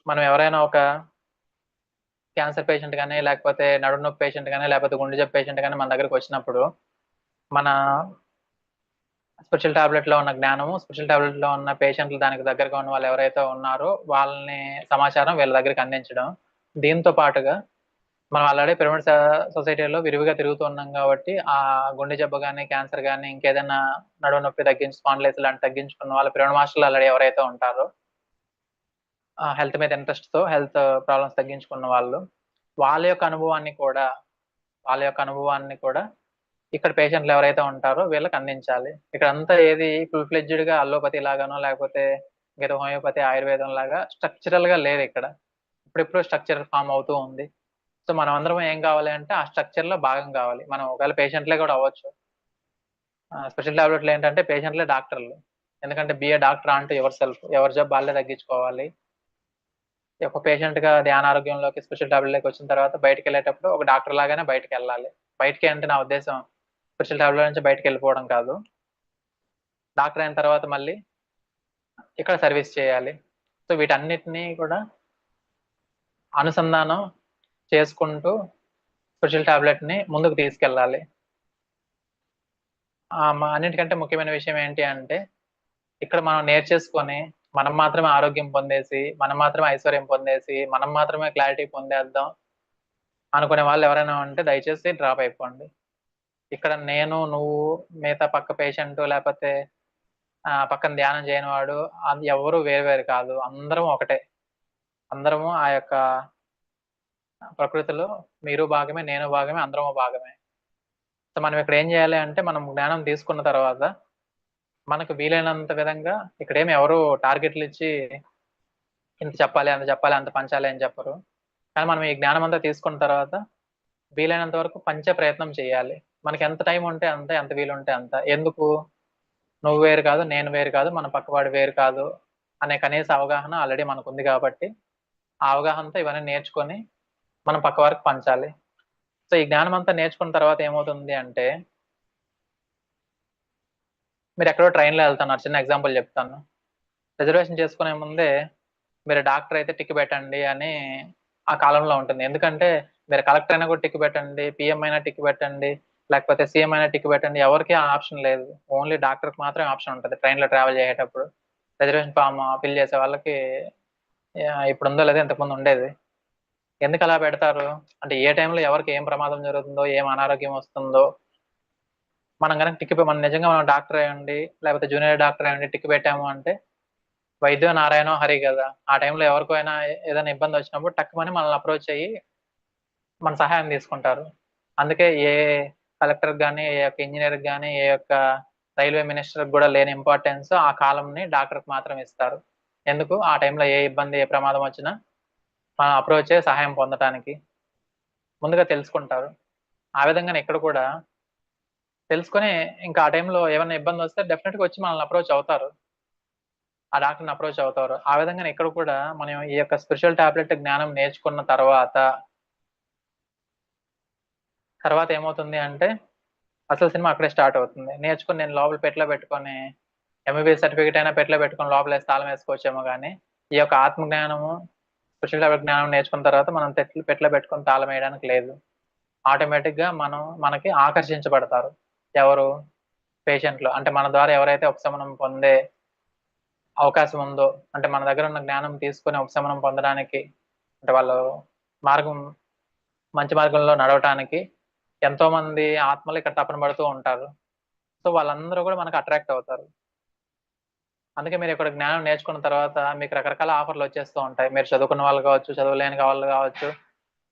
మనం ఎవరైనా ఒక క్యాన్సర్ పేషెంట్ కానీ, లేకపోతే నడుము నొప్పి పేషెంట్ కానీ, లేకపోతే గుండె జబ్బు పేషెంట్ కానీ మన దగ్గరికి వచ్చినప్పుడు మన స్పెషల్ టాబ్లెట్‌లో ఉన్న జ్ఞానము, స్పెషల్ టాబ్లెట్‌లో ఉన్న పేషెంట్లు దానికి దగ్గరగా ఉన్న వాళ్ళు ఎవరైతే ఉన్నారో వాళ్ళని సమాచారం వీళ్ళ దగ్గరికి అందించడం. దీంతో పాటుగా మనం ఆల్రెడీ పిరమిడ్ సొసైటీలో విరివిగా తిరుగుతూ ఉన్నాం కాబట్టి, గుండె జబ్బు గాని, క్యాన్సర్ గాని, ఇంకేదైనా నడుము నొప్పి స్పాండిలైటిస్ లాంటివి తగ్గించుకున్న వాళ్ళు పిరమిడ్ మాస్టర్‌లు ఆల్రెడీ ఎవరైతే ఉంటారో, హెల్త్ మీద ఇంట్రెస్ట్‌తో హెల్త్ ప్రాబ్లమ్స్ తగ్గించుకున్న వాళ్ళు, వాళ్ళ యొక్క అనుభవాన్ని కూడా వాళ్ళ యొక్క అనుభవాన్ని కూడా ఇక్కడ పేషెంట్లు ఎవరైతే ఉంటారో వీళ్ళకి అందించాలి. ఇక్కడంతా ఏది ఫుల్ ఫ్లెడ్జ్డ్‌గా అల్లోపతి లాగానో, లేకపోతే ఏదో హోమియోపతి, ఆయుర్వేదం లాగా స్ట్రక్చరల్‌గా లేదిక్కడ. ఇప్పుడిప్పుడు స్ట్రక్చర్ ఫార్మ్ అవుతూ ఉంది. సో, మనమందరం ఏం కావాలి అంటే, ఆ స్ట్రక్చర్‌లో భాగం కావాలి. మనం ఒకవేళ పేషెంట్‌లే కూడా అవ్వచ్చు. స్పెషల్ టాబ్లెట్‌లు ఏంటంటే పేషెంట్‌లే డాక్టర్‌లు. ఎందుకంటే బీ ఎ డాక్టర్ అంటూ యువర్ సెల్ఫ్. ఎవరి జబ్బు ఆళ్ళే తగ్గించుకోవాలి. ఒక పేషెంట్‌గా ధ్యానారోగ్యంలోకి స్పెషల్ టాబ్లెట్‌లోకి వచ్చిన తర్వాత బయటికెళ్ళేటప్పుడు ఒక డాక్టర్ లాగానే బయటికెళ్ళాలి. బయటికి అంటే నా ఉద్దేశ్యం స్పెషల్ టాబ్లెట్ నుంచి బయటికెళ్ళిపోవడం కాదు. డాక్టర్ అయిన తర్వాత మళ్ళీ ఇక్కడ సర్వీస్ చేయాలి. సో, వీటన్నిటిని కూడా అనుసంధానం చేసుకుంటూ స్పెషల్ టాబ్లెట్‌ని ముందుకు తీసుకెళ్ళాలి. అన్నిటికంటే ముఖ్యమైన విషయం ఏంటి అంటే, ఇక్కడ మనం నేర్చేసుకొని, మనం మాత్రమే ఆరోగ్యం పొందేసి, మనం మాత్రమే ఐశ్వర్యం పొందేసి, మనం మాత్రమే క్లారిటీ పొందేద్దాం అనుకునే వాళ్ళు ఎవరైనా ఉంటే దయచేసి డ్రాప్ అయిపోండి. ఇక్కడ నేను, నువ్వు, మిగతా పక్క పేషెంటు లేపోతే పక్కన ధ్యానం చేయని వాడు అది ఎవ్వరు వేరు వేరు కాదు. అందరం ఒకటే. అందరము ఆ యొక్క ప్రకృతిలో మీరు భాగమే, నేను భాగమే, అందరము భాగమే. సో, మనం ఇక్కడ ఏం చేయాలి అంటే, మనం జ్ఞానం తీసుకున్న తర్వాత, మనకు వీలైనంత విధంగా ఇక్కడేమి ఎవరు టార్గెట్‌లిచ్చి ఇంత చెప్పాలి, అంత చెప్పాలి, అంత పంచాలి అని చెప్పరు. కానీ మనం ఈ జ్ఞానం అంతా తీసుకున్న తర్వాత, వీలైనంత వరకు పంచే ప్రయత్నం చేయాలి. మనకెంత టైం ఉంటే అంత, ఎంత వీలుంటే అంత. ఎందుకు? నువ్వు వేరు కాదు, నేను వేరు కాదు, మన పక్కవాడు వేరు కాదు అనే కనీస అవగాహన ఆల్రెడీ మనకుంది కాబట్టి, ఆ అవగాహనతో ఇవన్నీ నేర్చుకొని, మనం పక్క వారికి పంచాలి. సో, ఈ జ్ఞానం అంతా నేర్చుకున్న తర్వాత ఏమవుతుంది అంటే, మీరెక్కడో ట్రైన్‌లో ఎళ్తన్నారు. చిన్న ఎగ్జాంపుల్ చెప్తాను. రిజర్వేషన్ చేసుకునే ముందే మీరు డాక్టర్ అయితే టిక్ పెట్టండి అని ఆ కాలంలో ఉంటుంది. ఎందుకంటే మీరు కలెక్టర్ అయినా కూడా టిక్ పెట్టండి, పీఎం అయినా టిక్ పెట్టండి, లేకపోతే సీఎం అయినా టిక్ పెట్టండి. ఎవరికీ ఆ ఆప్షన్ లేదు. ఓన్లీ డాక్టర్‌కి మాత్రమే ఆప్షన్ ఉంటది ట్రైన్‌లో ట్రావెల్ చేసేటప్పుడు. రిజర్వేషన్ ఫార్మ్ ఫిల్ చేసే వాళ్ళకి ఇప్పుడుందో లేదో ఇంతకుముందు ఉండేది. ఎందుకలా పెడతారు? అంటే ఏ టైంలో ఎవరికి ఏం ప్రమాదం జరుగుతుందో, ఏం అనారోగ్యం వస్తుందో, మనం గనక మనం నిజంగా మనం డాక్టర్ అయ్యుండి, లేకపోతే జూనియర్ డాక్టర్ అయ్యుండి టిక్ పెట్టాము అంటే వైద్యో నారాయణో హరి గదా! ఆ టైంలో ఎవరికైనా ఏదైనా ఇబ్బందొచ్చినప్పుడు టక్కుమని మనల్ని అప్రోచ్ అయ్యి, మన సహాయం తీసుకుంటారు. అందుకే ఏ కలెక్టర్‌కి గాని, ఏ యొక్క ఇంజినీర్‌కి గాని, ఏ యొక్క రైల్వే మినిస్టర్‌కి గూడా లేని ఇంపార్టెన్స్ ఆ కాలంని డాక్టర్‌కి మాత్రం ఇస్తారు. ఎందుకు? ఆ టైంలో ఏ ఇబ్బంది, ఏ ప్రమాదం వచ్చినా మనం అప్రోచ్ అయ్యి సహాయం పొందటానికి. ముందుగా తెలుసుకుంటారు. ఆ విధంగానే ఇక్కడ కూడా తెలుసుకొని ఇంకా ఆ టైంలో ఏమన్నా ఇబ్బందొస్తే డెఫినెట్‌గా వచ్చి మనల్ని అప్రోచ్ అవుతారు. ఆ డాక్టర్‌ని అప్రోచ్ అవుతారు. ఆ విధంగానే ఇక్కడ కూడా మనం ఈ యొక్క స్పిరిచ్యువల్ టాబ్లెట్ జ్ఞానం నేర్చుకున్న తర్వాత ఏమవుతుంది అంటే, అసలు సినిమా అక్కడే స్టార్ట్ అవుతుంది. నేర్చుకొని నేను లోపల పెట్టెలో పెట్టుకొని, ఎంబీబీఎస్ సర్టిఫికేట్ అయినా పెట్టెలో పెట్టుకొని లోపలేసి తాళం వేసుకోవచ్చేమో గానీ, ఈ యొక్క ఆత్మ జ్ఞానము, స్పిరిచ్యువల్ టాబ్లెట్ జ్ఞానం నేర్చుకున్న తర్వాత మనం పెట్టెలో పెట్టుకొని తాళం వేయడానికి లేదు. ఆటోమేటిక్‌గా మనకి ఆకర్షించబడతారు. ఎవరు? పేషెంట్‌లు. అంటే మన ద్వారా ఎవరైతే ఉపశమనం పొందే అవకాశం ఉందో, అంటే మన దగ్గర ఉన్న జ్ఞానం తీసుకొని ఉపశమనం పొందడానికి, అంటే వాళ్ళు మార్గం మంచి మార్గంలో నడవటానికి ఎంతోమంది ఆత్మలు ఇక్కడ తపన పడుతూ ఉంటారు. సో, వాళ్ళందరూ గూడా మనకు అట్రాక్ట్ అవుతారు. అందుకే మీరిక్కడ జ్ఞానం నేర్చుకున్న తర్వాత మీకు రకరకాల ఆఫర్‌లొచ్చేస్తూ ఉంటాయి. మీరు చదువుకున్న వాళ్ళు గావచ్చు, చదువులేని వాళ్ళు గావచ్చు,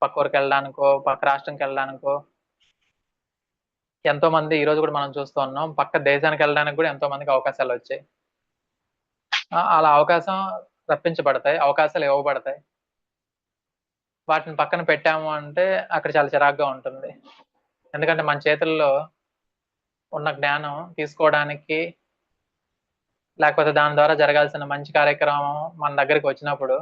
పక్క ఊరికెళ్ళడానికో, పక్క రాష్ట్రంకెళ్ళడానికో ఎంతోమంది ఈ రోజు గూడా మనం చూస్తూ ఉన్నాం. పక్క దేశానికెళ్ళడానికి గూడా ఎంతో మందికి అవకాశాలొచ్చాయి. అలా అవకాశం రప్పించబడతాయి. అవకాశాలు ఇవ్వబడతాయి. వాటిని పక్కన పెట్టాము అంటే అక్కడ చాలా చిరాకుగా ఉంటుంది. ఎందుకంటే మన చేతుల్లో ఉన్న జ్ఞానం తీసుకోవడానికి, లేకపోతే దాని ద్వారా జరగాల్సిన మంచి కార్యక్రమం మన దగ్గరికొచ్చినప్పుడు,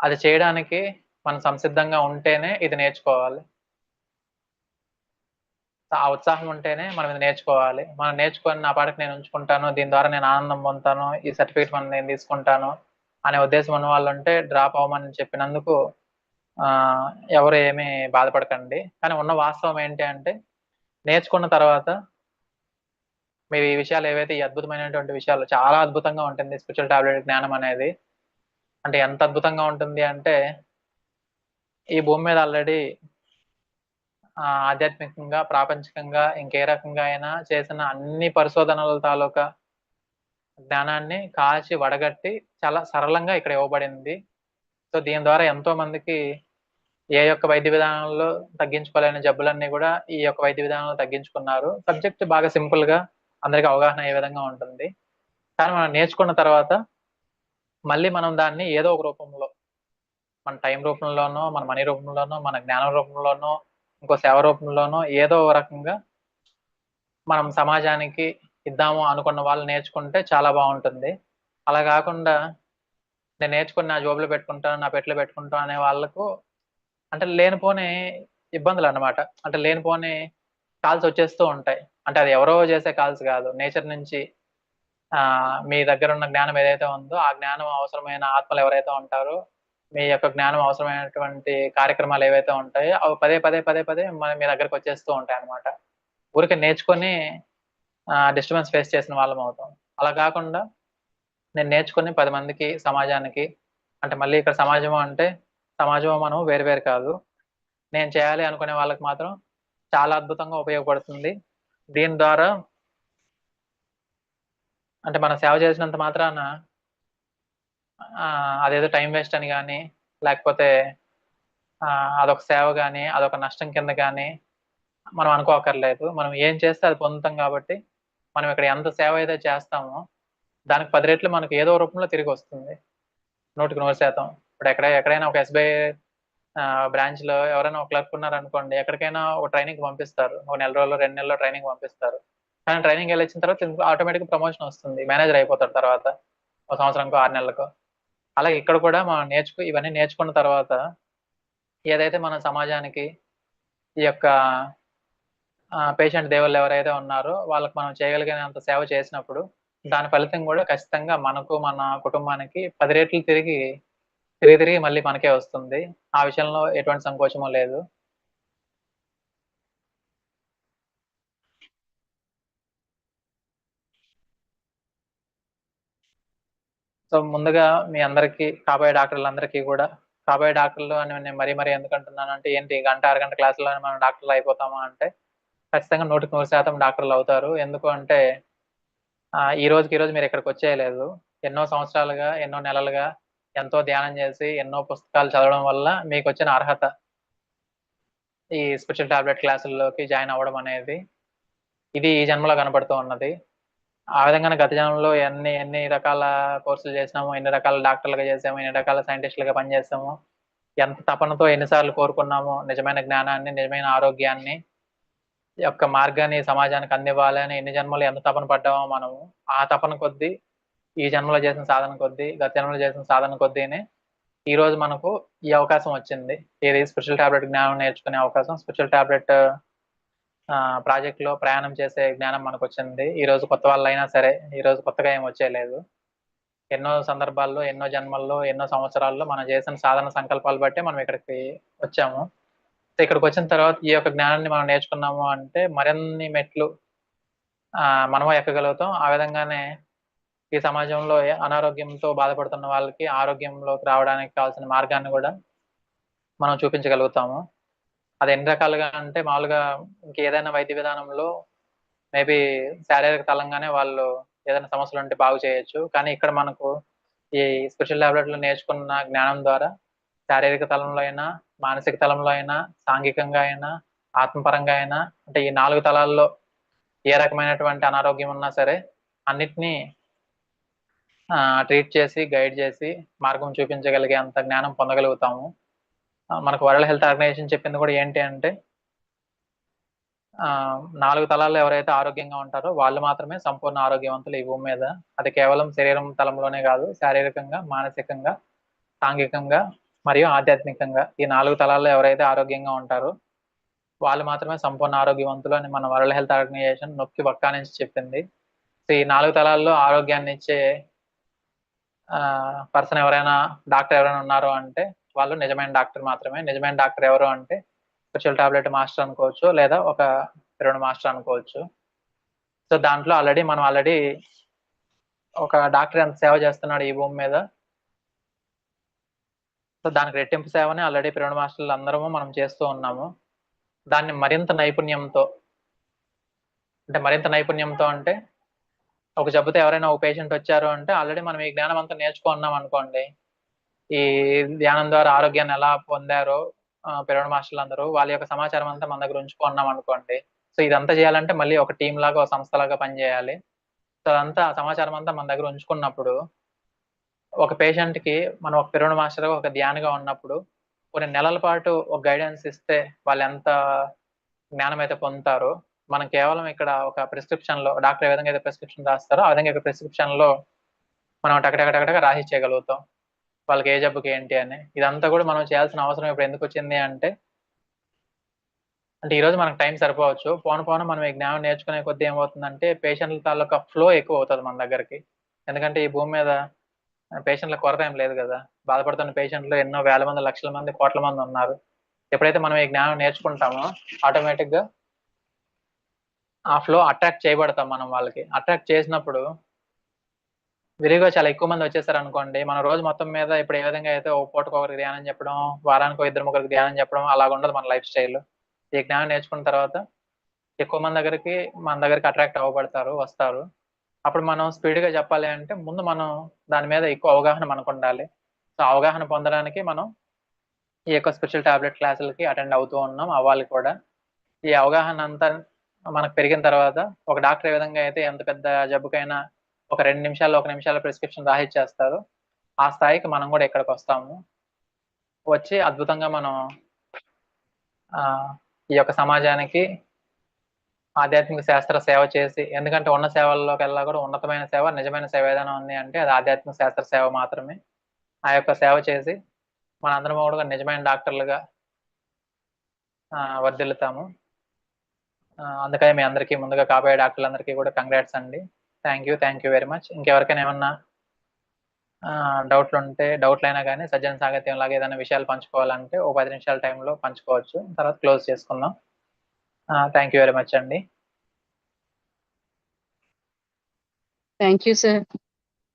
అది చేయడానికి మనం సంసిద్ధంగా ఉంటేనే ఇది నేర్చుకోవాలి. ఆ ఉత్సాహం ఉంటేనే మనం ఇది నేర్చుకోవాలి. మనం నేర్చుకొని నా పాటికి నేను ఉంచుకుంటాను. దీని ద్వారా నేను ఆనందం పొందుతాను. ఈ సర్టిఫికేట్ నేను తీసుకుంటాను. అనే ఉద్దేశం ఉన్న వాళ్ళు ఉంటే డ్రాప్ అవ్వమని చెప్పినందుకు ఎవరు ఏమీ బాధపడకండి. కానీ ఉన్న వాస్తవం ఏంటి అంటే, నేర్చుకున్న తర్వాత మీరు ఈ విషయాలు ఏవైతే ఈ అద్భుతమైనటువంటి విషయాలు చాలా అద్భుతంగా ఉంటుంది స్పిరిచువల్ టాబ్లెట్ జ్ఞానం అనేది. అంటే ఎంత అద్భుతంగా ఉంటుంది అంటే, ఈ భూమి మీద ఆల్రెడీ ఆధ్యాత్మికంగా, ప్రాపంచికంగా ఇంకే రకంగా అయినా చేసిన అన్ని పరిశోధనల తాలూకా జ్ఞానాన్ని కాచి వడగట్టి చాలా సరళంగా ఇక్కడ ఇవ్వబడింది. సో, దీని ద్వారా ఎంతో మందికి ఏ యొక్క వైద్య విధానంలో తగ్గించుకోలేని జబ్బులన్నీ గూడా ఈ యొక్క వైద్య విధానంలో తగ్గించుకున్నారు. సబ్జెక్ట్ బాగా సింపుల్‌గా అందరికి అవగాహన అయ్యే విధంగా ఉంటుంది. కానీ మనం నేర్చుకున్న తర్వాత మళ్ళీ మనం దాన్ని ఏదో ఒక రూపంలో మన టైం రూపంలోనో, మన మనీ రూపంలోనో, మన జ్ఞానం రూపంలోనో, ఇంకో సేవ రూపంలోనో ఏదో ఒక రకంగా మనం సమాజానికి ఇద్దాము అనుకున్న వాళ్ళు నేర్చుకుంటే చాలా బావుంటుంది. అలా గాకుండా నేను నేర్చుకొని నా జేబులో పెట్టుకుంటాను, నా పెట్టెలో పెట్టుకుంటాను అనే వాళ్ళకు అంటే లేనిపోని ఇబ్బందులన్నమాట. అంటే లేనిపోని కాల్స్ వచ్చేస్తూ ఉంటాయి. అంటే అది ఎవరో చేసే కాల్స్ గాదు. నేచర్ నుంచి మీ దగ్గరున్న జ్ఞానం ఏదైతే ఉందో, ఆ జ్ఞానం అవసరమైన ఆత్మలు ఎవరైతే ఉంటారో, మీ యొక్క జ్ఞానం అవసరమైనటువంటి కార్యక్రమాలు ఏవైతే ఉంటాయో, అవి పదే, పదే, పదే, పదే మీ దగ్గరకొచ్చేస్తూ ఉంటాయన్నమాట. ఊరికే నేర్చుకొని డిస్టర్బెన్స్ ఫేస్ చేసిన వాళ్ళమవుతాం. అలా గాకుండా నేను నేర్చుకొని 10 మందికి, సమాజానికి అంటే మళ్ళీ ఇక్కడ సమాజము అంటే, సమాజము, మనము వేరు వేరు కాదు. నేను చేయాలి అనుకునే వాళ్ళకి మాత్రం చాలా అద్భుతంగా ఉపయోగపడుతుంది. దీని ద్వారా అంటే మనం సేవ చేసినంత మాత్రాన అదేదో టైమ్ వేస్ట్ అని గాని, లేకపోతే అదొక సేవ గాని, అదొక నష్టం కింద గాని మనం అనుకోక్కర్లేదు. మనం ఏం చేస్తే అది పొందుతాం గాబట్టి, మనం ఇక్కడ ఎంత సేవ అయితే చేస్తామో, దానికి 10 రెట్లు మనకు ఏదో రూపంలో తిరిగొస్తుంది. 100% ఇప్పుడు ఎక్కడైనా ఒక ఎస్‌బీఐ బ్రాంచ్‌లో ఎవరైనా ఒక క్లర్క్ ఉన్నారనుకోండి, ఎక్కడికైనా ఒక ట్రైనింగ్‌కి పంపిస్తారు. ఒక నెల రోజుల్లో, 2 నెలల్లో ట్రైనింగ్ పంపిస్తారు. కానీ ట్రైనింగ్‌కెళ్ళొచ్చిన తర్వాత ఆటోమేటిక్‌గా ప్రమోషన్ వస్తుంది. మేనేజర్ అయిపోతాడు తర్వాత. ఒక సంవత్సరానికో, 6 నెలలకో. అలాగే ఇక్కడ కూడా మనం ఇవన్నీ నేర్చుకున్న తర్వాత ఏదైతే మన సమాజానికి ఈ యొక్క పేషెంట్ దేవుళ్ళు ఎవరైతే ఉన్నారో వాళ్ళకి మనం చేయగలిగినంత సేవ చేసినప్పుడు, దాని ఫలితం గూడా ఖచ్చితంగా మనకు, మన కుటుంబానికి 10 రెట్లు తిరిగి తిరిగి మళ్ళీ మనకే వస్తుంది. ఆ విషయంలో ఎటువంటి సంకోచము లేదు. సో, ముందుగా మీ అందరికి కాబోయే డాక్టర్లందరికీ గూడా కాబోయే డాక్టర్లు అని నేను మరీ ఎందుకంటున్నానంటే ఏంటి గంట, అరగంట క్లాస్‌లోనే మనం డాక్టర్లు అయిపోతామా అంటే, ఖచ్చితంగా 100% డాక్టర్లవుతారు. ఎందుకు అంటే ఈ రోజుకి ఈ రోజు మీరిక్కడికొచ్చేయలేదు. ఎన్నో సంవత్సరాలుగా, ఎన్నో నెలలుగా, ఎంతో ధ్యానం జేసి, ఎన్నో పుస్తకాలు చదవడం వల్ల మీకొచ్చిన అర్హత. ఈ స్పెషల్ టాబ్లెట్ క్లాసుల్లోకి జాయిన్ అవ్వడం అనేది. ఇది ఈ జన్మలో కనపడుతూ ఉన్నది. ఆ విధంగానే గత జన్మలో ఎన్ని ఎన్ని రకాల కోర్సులు చేసినామో, ఎన్ని రకాల డాక్టర్లుగా చేసామో, ఎన్ని రకాల సైంటిస్ట్‌లుగా పనిచేసామో, ఎంత తపనతో ఎన్ని సార్లు కోరుకున్నామో నిజమైన జ్ఞానాన్ని, నిజమైన ఆరోగ్యాన్ని, ఈ యొక్క మార్గాన్ని సమాజానికి అందివ్వాలి అని ఎన్ని జన్మలు ఎంత తపన పడ్డామో మనము, ఆ తపన కొద్దీ, ఈ జన్మలో చేసిన సాధన కొద్దీ, గత జన్మలో చేసిన సాధన కొద్దీనే ఈరోజు మనకు ఈ అవకాశం వచ్చింది. ఏది స్పెషల్ టాబ్లెట్ జ్ఞానం నేర్చుకునే అవకాశం. స్పెషల్ టాబ్లెట్ ప్రాజెక్ట్‌లో ప్రయాణం చేసే జ్ఞానం మనకొచ్చింది. ఈరోజు కొత్త వాళ్ళైనా సరే, ఈరోజు కొత్తగా ఏమి వచ్చేయలేదు. ఎన్నో సందర్భాల్లో, ఎన్నో జన్మల్లో, ఎన్నో సంవత్సరాల్లో మనం చేసిన సాధన సంకల్పాలు బట్టే మనం ఇక్కడికి వచ్చాము. సో, ఇక్కడికొచ్చిన తర్వాత ఈ యొక్క జ్ఞానాన్ని మనం నేర్చుకున్నాము అంటే మరిన్ని మెట్లు మనము ఎక్కగలుగుతాం. ఆ విధంగానే ఈ సమాజంలో అనారోగ్యంతో బాధపడుతున్న వాళ్ళకి ఆరోగ్యంలోకి రావడానికి కావాల్సిన మార్గాన్ని గూడా మనం చూపించగలుగుతాము. అది ఎన్ని రకాలుగా అంటే మామూలుగా ఇంకేదైనా వైద్య విధానంలో మేబీ శారీరక తలంగానే వాళ్ళు ఏదైనా సమస్యలుంటే బాగు చేయొచ్చు. కానీ ఇక్కడ మనకు ఈ స్పెషల్ టాబ్లెట్‌లో నేర్చుకున్న జ్ఞానం ద్వారా శారీరక తలంలో అయినా, మానసిక తలంలో అయినా, సాంఘికంగా అయినా, ఆత్మపరంగా అయినా అంటే ఈ 4 తలాల్లో ఏ రకమైనటువంటి అనారోగ్యం ఉన్నా సరే అన్నిటిని ట్రీట్ చేసి, గైడ్ చేసి, మార్గం చూపించగలిగే అంత జ్ఞానం పొందగలుగుతాము. మనకు వరల్డ్ హెల్త్ ఆర్గనైజేషన్ చెప్పింది కూడా ఏంటి అంటే 4 తలాల్లో ఎవరైతే ఆరోగ్యంగా ఉంటారో వాళ్ళు మాత్రమే సంపూర్ణ ఆరోగ్యవంతులు ఈ భూమి మీద. అది కేవలం శరీరం తలంలోనే గాదు, శారీరకంగా, మానసికంగా, సాంఘికంగా మరియు ఆధ్యాత్మికంగా ఈ 4 తలాల్లో ఎవరైతే ఆరోగ్యంగా ఉంటారో వాళ్ళు మాత్రమే సంపూర్ణ ఆరోగ్యవంతులు అని మన వరల్డ్ హెల్త్ ఆర్గనైజేషన్ నొక్కి వక్కాణించి చెప్పింది. సో, ఈ 4 తలాల్లో ఆరోగ్యాన్నిచ్చే పర్సన్ ఎవరైనా డాక్టర్ ఎవరైనా ఉన్నారు అంటే వాళ్ళు నిజమైన డాక్టర్ మాత్రమే. నిజమైన డాక్టర్ ఎవరు అంటే స్పెషల్ టాబ్లెట్ మాస్టర్ అనుకోవచ్చు, లేదా ఒక పిరమిడ్ మాస్టర్ అనుకోవచ్చు. సో దాంట్లో మనం ఆల్రెడీ ఒక డాక్టర్ ఎంత సేవ చేస్తున్నాడు ఈ భూమి మీద, సో దానికి రెట్టింపు సేవని ఆల్రెడీ పిరమిడ్ మాస్టర్లు అందరము మనం చేస్తూ ఉన్నాము. దాన్ని మరింత నైపుణ్యంతో అంటే ఒక జబ్బుతో ఎవరైనా ఒక పేషెంట్ వచ్చారు అంటే ఆల్రెడీ మనం ఈ జ్ఞానం అంతా నేర్చుకున్నాం అనుకోండి. ఈ ధ్యానం ద్వారా ఆరోగ్యాన్ని ఎలా పొందారో పిరమిడ్ మాస్టర్లు అందరూ వాళ్ళ యొక్క సమాచారం అంతా మన దగ్గర ఉంచుకున్నాం అనుకోండి. సో ఇదంతా చేయాలంటే మళ్ళీ ఒక టీమ్ లాగా, ఒక సంస్థలాగా పనిచేయాలి. సో అదంతా సమాచారం అంతా మన దగ్గర ఉంచుకున్నప్పుడు ఒక పేషెంట్ కి మనం ఒక పిరమిడ్ మాస్టర్ ఒక ధ్యానిగా ఉన్నప్పుడు కొన్ని నెలల పాటు ఒక గైడెన్స్ ఇస్తే వాళ్ళు ఎంత జ్ఞానం అయితే పొందుతారో, మనం కేవలం ఇక్కడ ఒక ప్రిస్క్రిప్షన్ లో డాక్టర్ ఏ విధంగా అయితే ప్రిస్క్రిప్షన్ రాస్తారో ఆ విధంగా ఇక్కడ ప్రిస్క్రిప్షన్ లో మనం టకటక రాసిచ్చేయగలుగుతాం వాళ్ళకి ఏ జబ్బుకి ఏంటి అని. ఇదంతా కూడా మనం చేయాల్సిన అవసరం ఇప్పుడు ఎందుకు వచ్చింది అంటే ఈ రోజు మనకు టైం సరిపోవచ్చు. పోను మనం ఈ జ్ఞానం నేర్చుకునే కొద్దీ ఏమవుతుందంటే పేషెంట్ల తాలూకా ఫ్లో ఎక్కువ అవుతుంది మన దగ్గరికి. ఎందుకంటే ఈ భూమి మీద పేషెంట్ల కొరత ఏం లేదు కదా. బాధపడుతున్న పేషెంట్లు ఎన్నో వేల మంది, లక్షల మంది, కోట్ల మంది ఉన్నారు. ఎప్పుడైతే మనం ఈ జ్ఞానం నేర్చుకుంటామో ఆటోమేటిక్ గా ఆ ఫ్లో అట్రాక్ట్ చేయబడతాం మనం వాళ్ళకి. అట్రాక్ట్ చేసినప్పుడు విరివిగా చాలా ఎక్కువ మంది వచ్చేసారు అనుకోండి, మన రోజు మొత్తం మీద ఇప్పుడు ఏ విధంగా అయితే ఒక పూటకు ఒకరికి ధ్యానం చెప్పడం, వారానికి ఇద్దరు ముగ్గురికి ధ్యానం చెప్పడం అలాగ ఉండదు మన లైఫ్ స్టైల్. ఈ జ్ఞానం నేర్చుకున్న తర్వాత ఎక్కువ మంది మన దగ్గరికి అట్రాక్ట్ అవ్వబడతారు, వస్తారు. అప్పుడు మనం స్పీడ్గా చెప్పాలి అంటే ముందు మనం దాని మీద ఎక్కువ అవగాహన మనకు ఉండాలి. సో అవగాహన పొందడానికి మనం ఈ యొక్క స్పెషల్ టాబ్లెట్ క్లాసులకి అటెండ్ అవుతూ ఉన్నాం, అవ్వాలి కూడా. ఈ అవగాహన అంతా మనకు పెరిగిన తర్వాత ఒక డాక్టర్ ఏ విధంగా అయితే ఎంత పెద్ద జబ్బుకైనా ఒక 2 నిమిషాల్లో, 1 నిమిషాల ప్రిస్క్రిప్షన్ రాసిచ్చేస్తారు, ఆ స్థాయికి మనం కూడా ఇక్కడికి వస్తాము. వచ్చి అద్భుతంగా మనం ఈ యొక్క సమాజానికి ఆధ్యాత్మిక శాస్త్ర సేవ చేసి, ఎందుకంటే ఉన్న సేవల్లోకెల్లా కూడా ఉన్నతమైన సేవ, నిజమైన సేవ ఏదైనా ఉంది అంటే అది ఆధ్యాత్మిక శాస్త్ర సేవ మాత్రమే. ఆ యొక్క సేవ చేసి మనందరం కూడా నిజమైన డాక్టర్లుగా వర్ధిల్లుతాము. అందుకని మీ అందరికీ ముందుగా కాబోయే డాక్టర్లందరికీ కూడా కంగ్రాట్స్ అండి. Thank you very much. ఇంకెవరికైనా ఏమన్నా డౌట్లైనా కానీ సజ్జన సాంగత్యం లాగా ఏదైనా విషయాలు పంచుకోవాలంటే ఓ 10 నిమిషాల టైంలో పంచుకోవచ్చు, తర్వాత క్లోజ్ చేసుకుందాం. థ్యాంక్ యూ వెరీ మచ్ అండి. Thank you sir.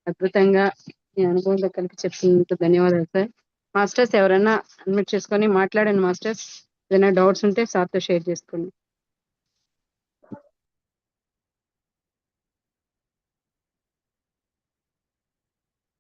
అద్భుతంగా మీ అనుభవంలో కలిపి చెప్పినందుకు ధన్యవాదాలు సార్. మాస్టర్స్ ఎవరైనా అడ్మిట్ చేసుకొని మాట్లాడండి మాస్టర్స్. ఏదైనా డౌట్స్ ఉంటే సార్తో షేర్ చేసుకోండి.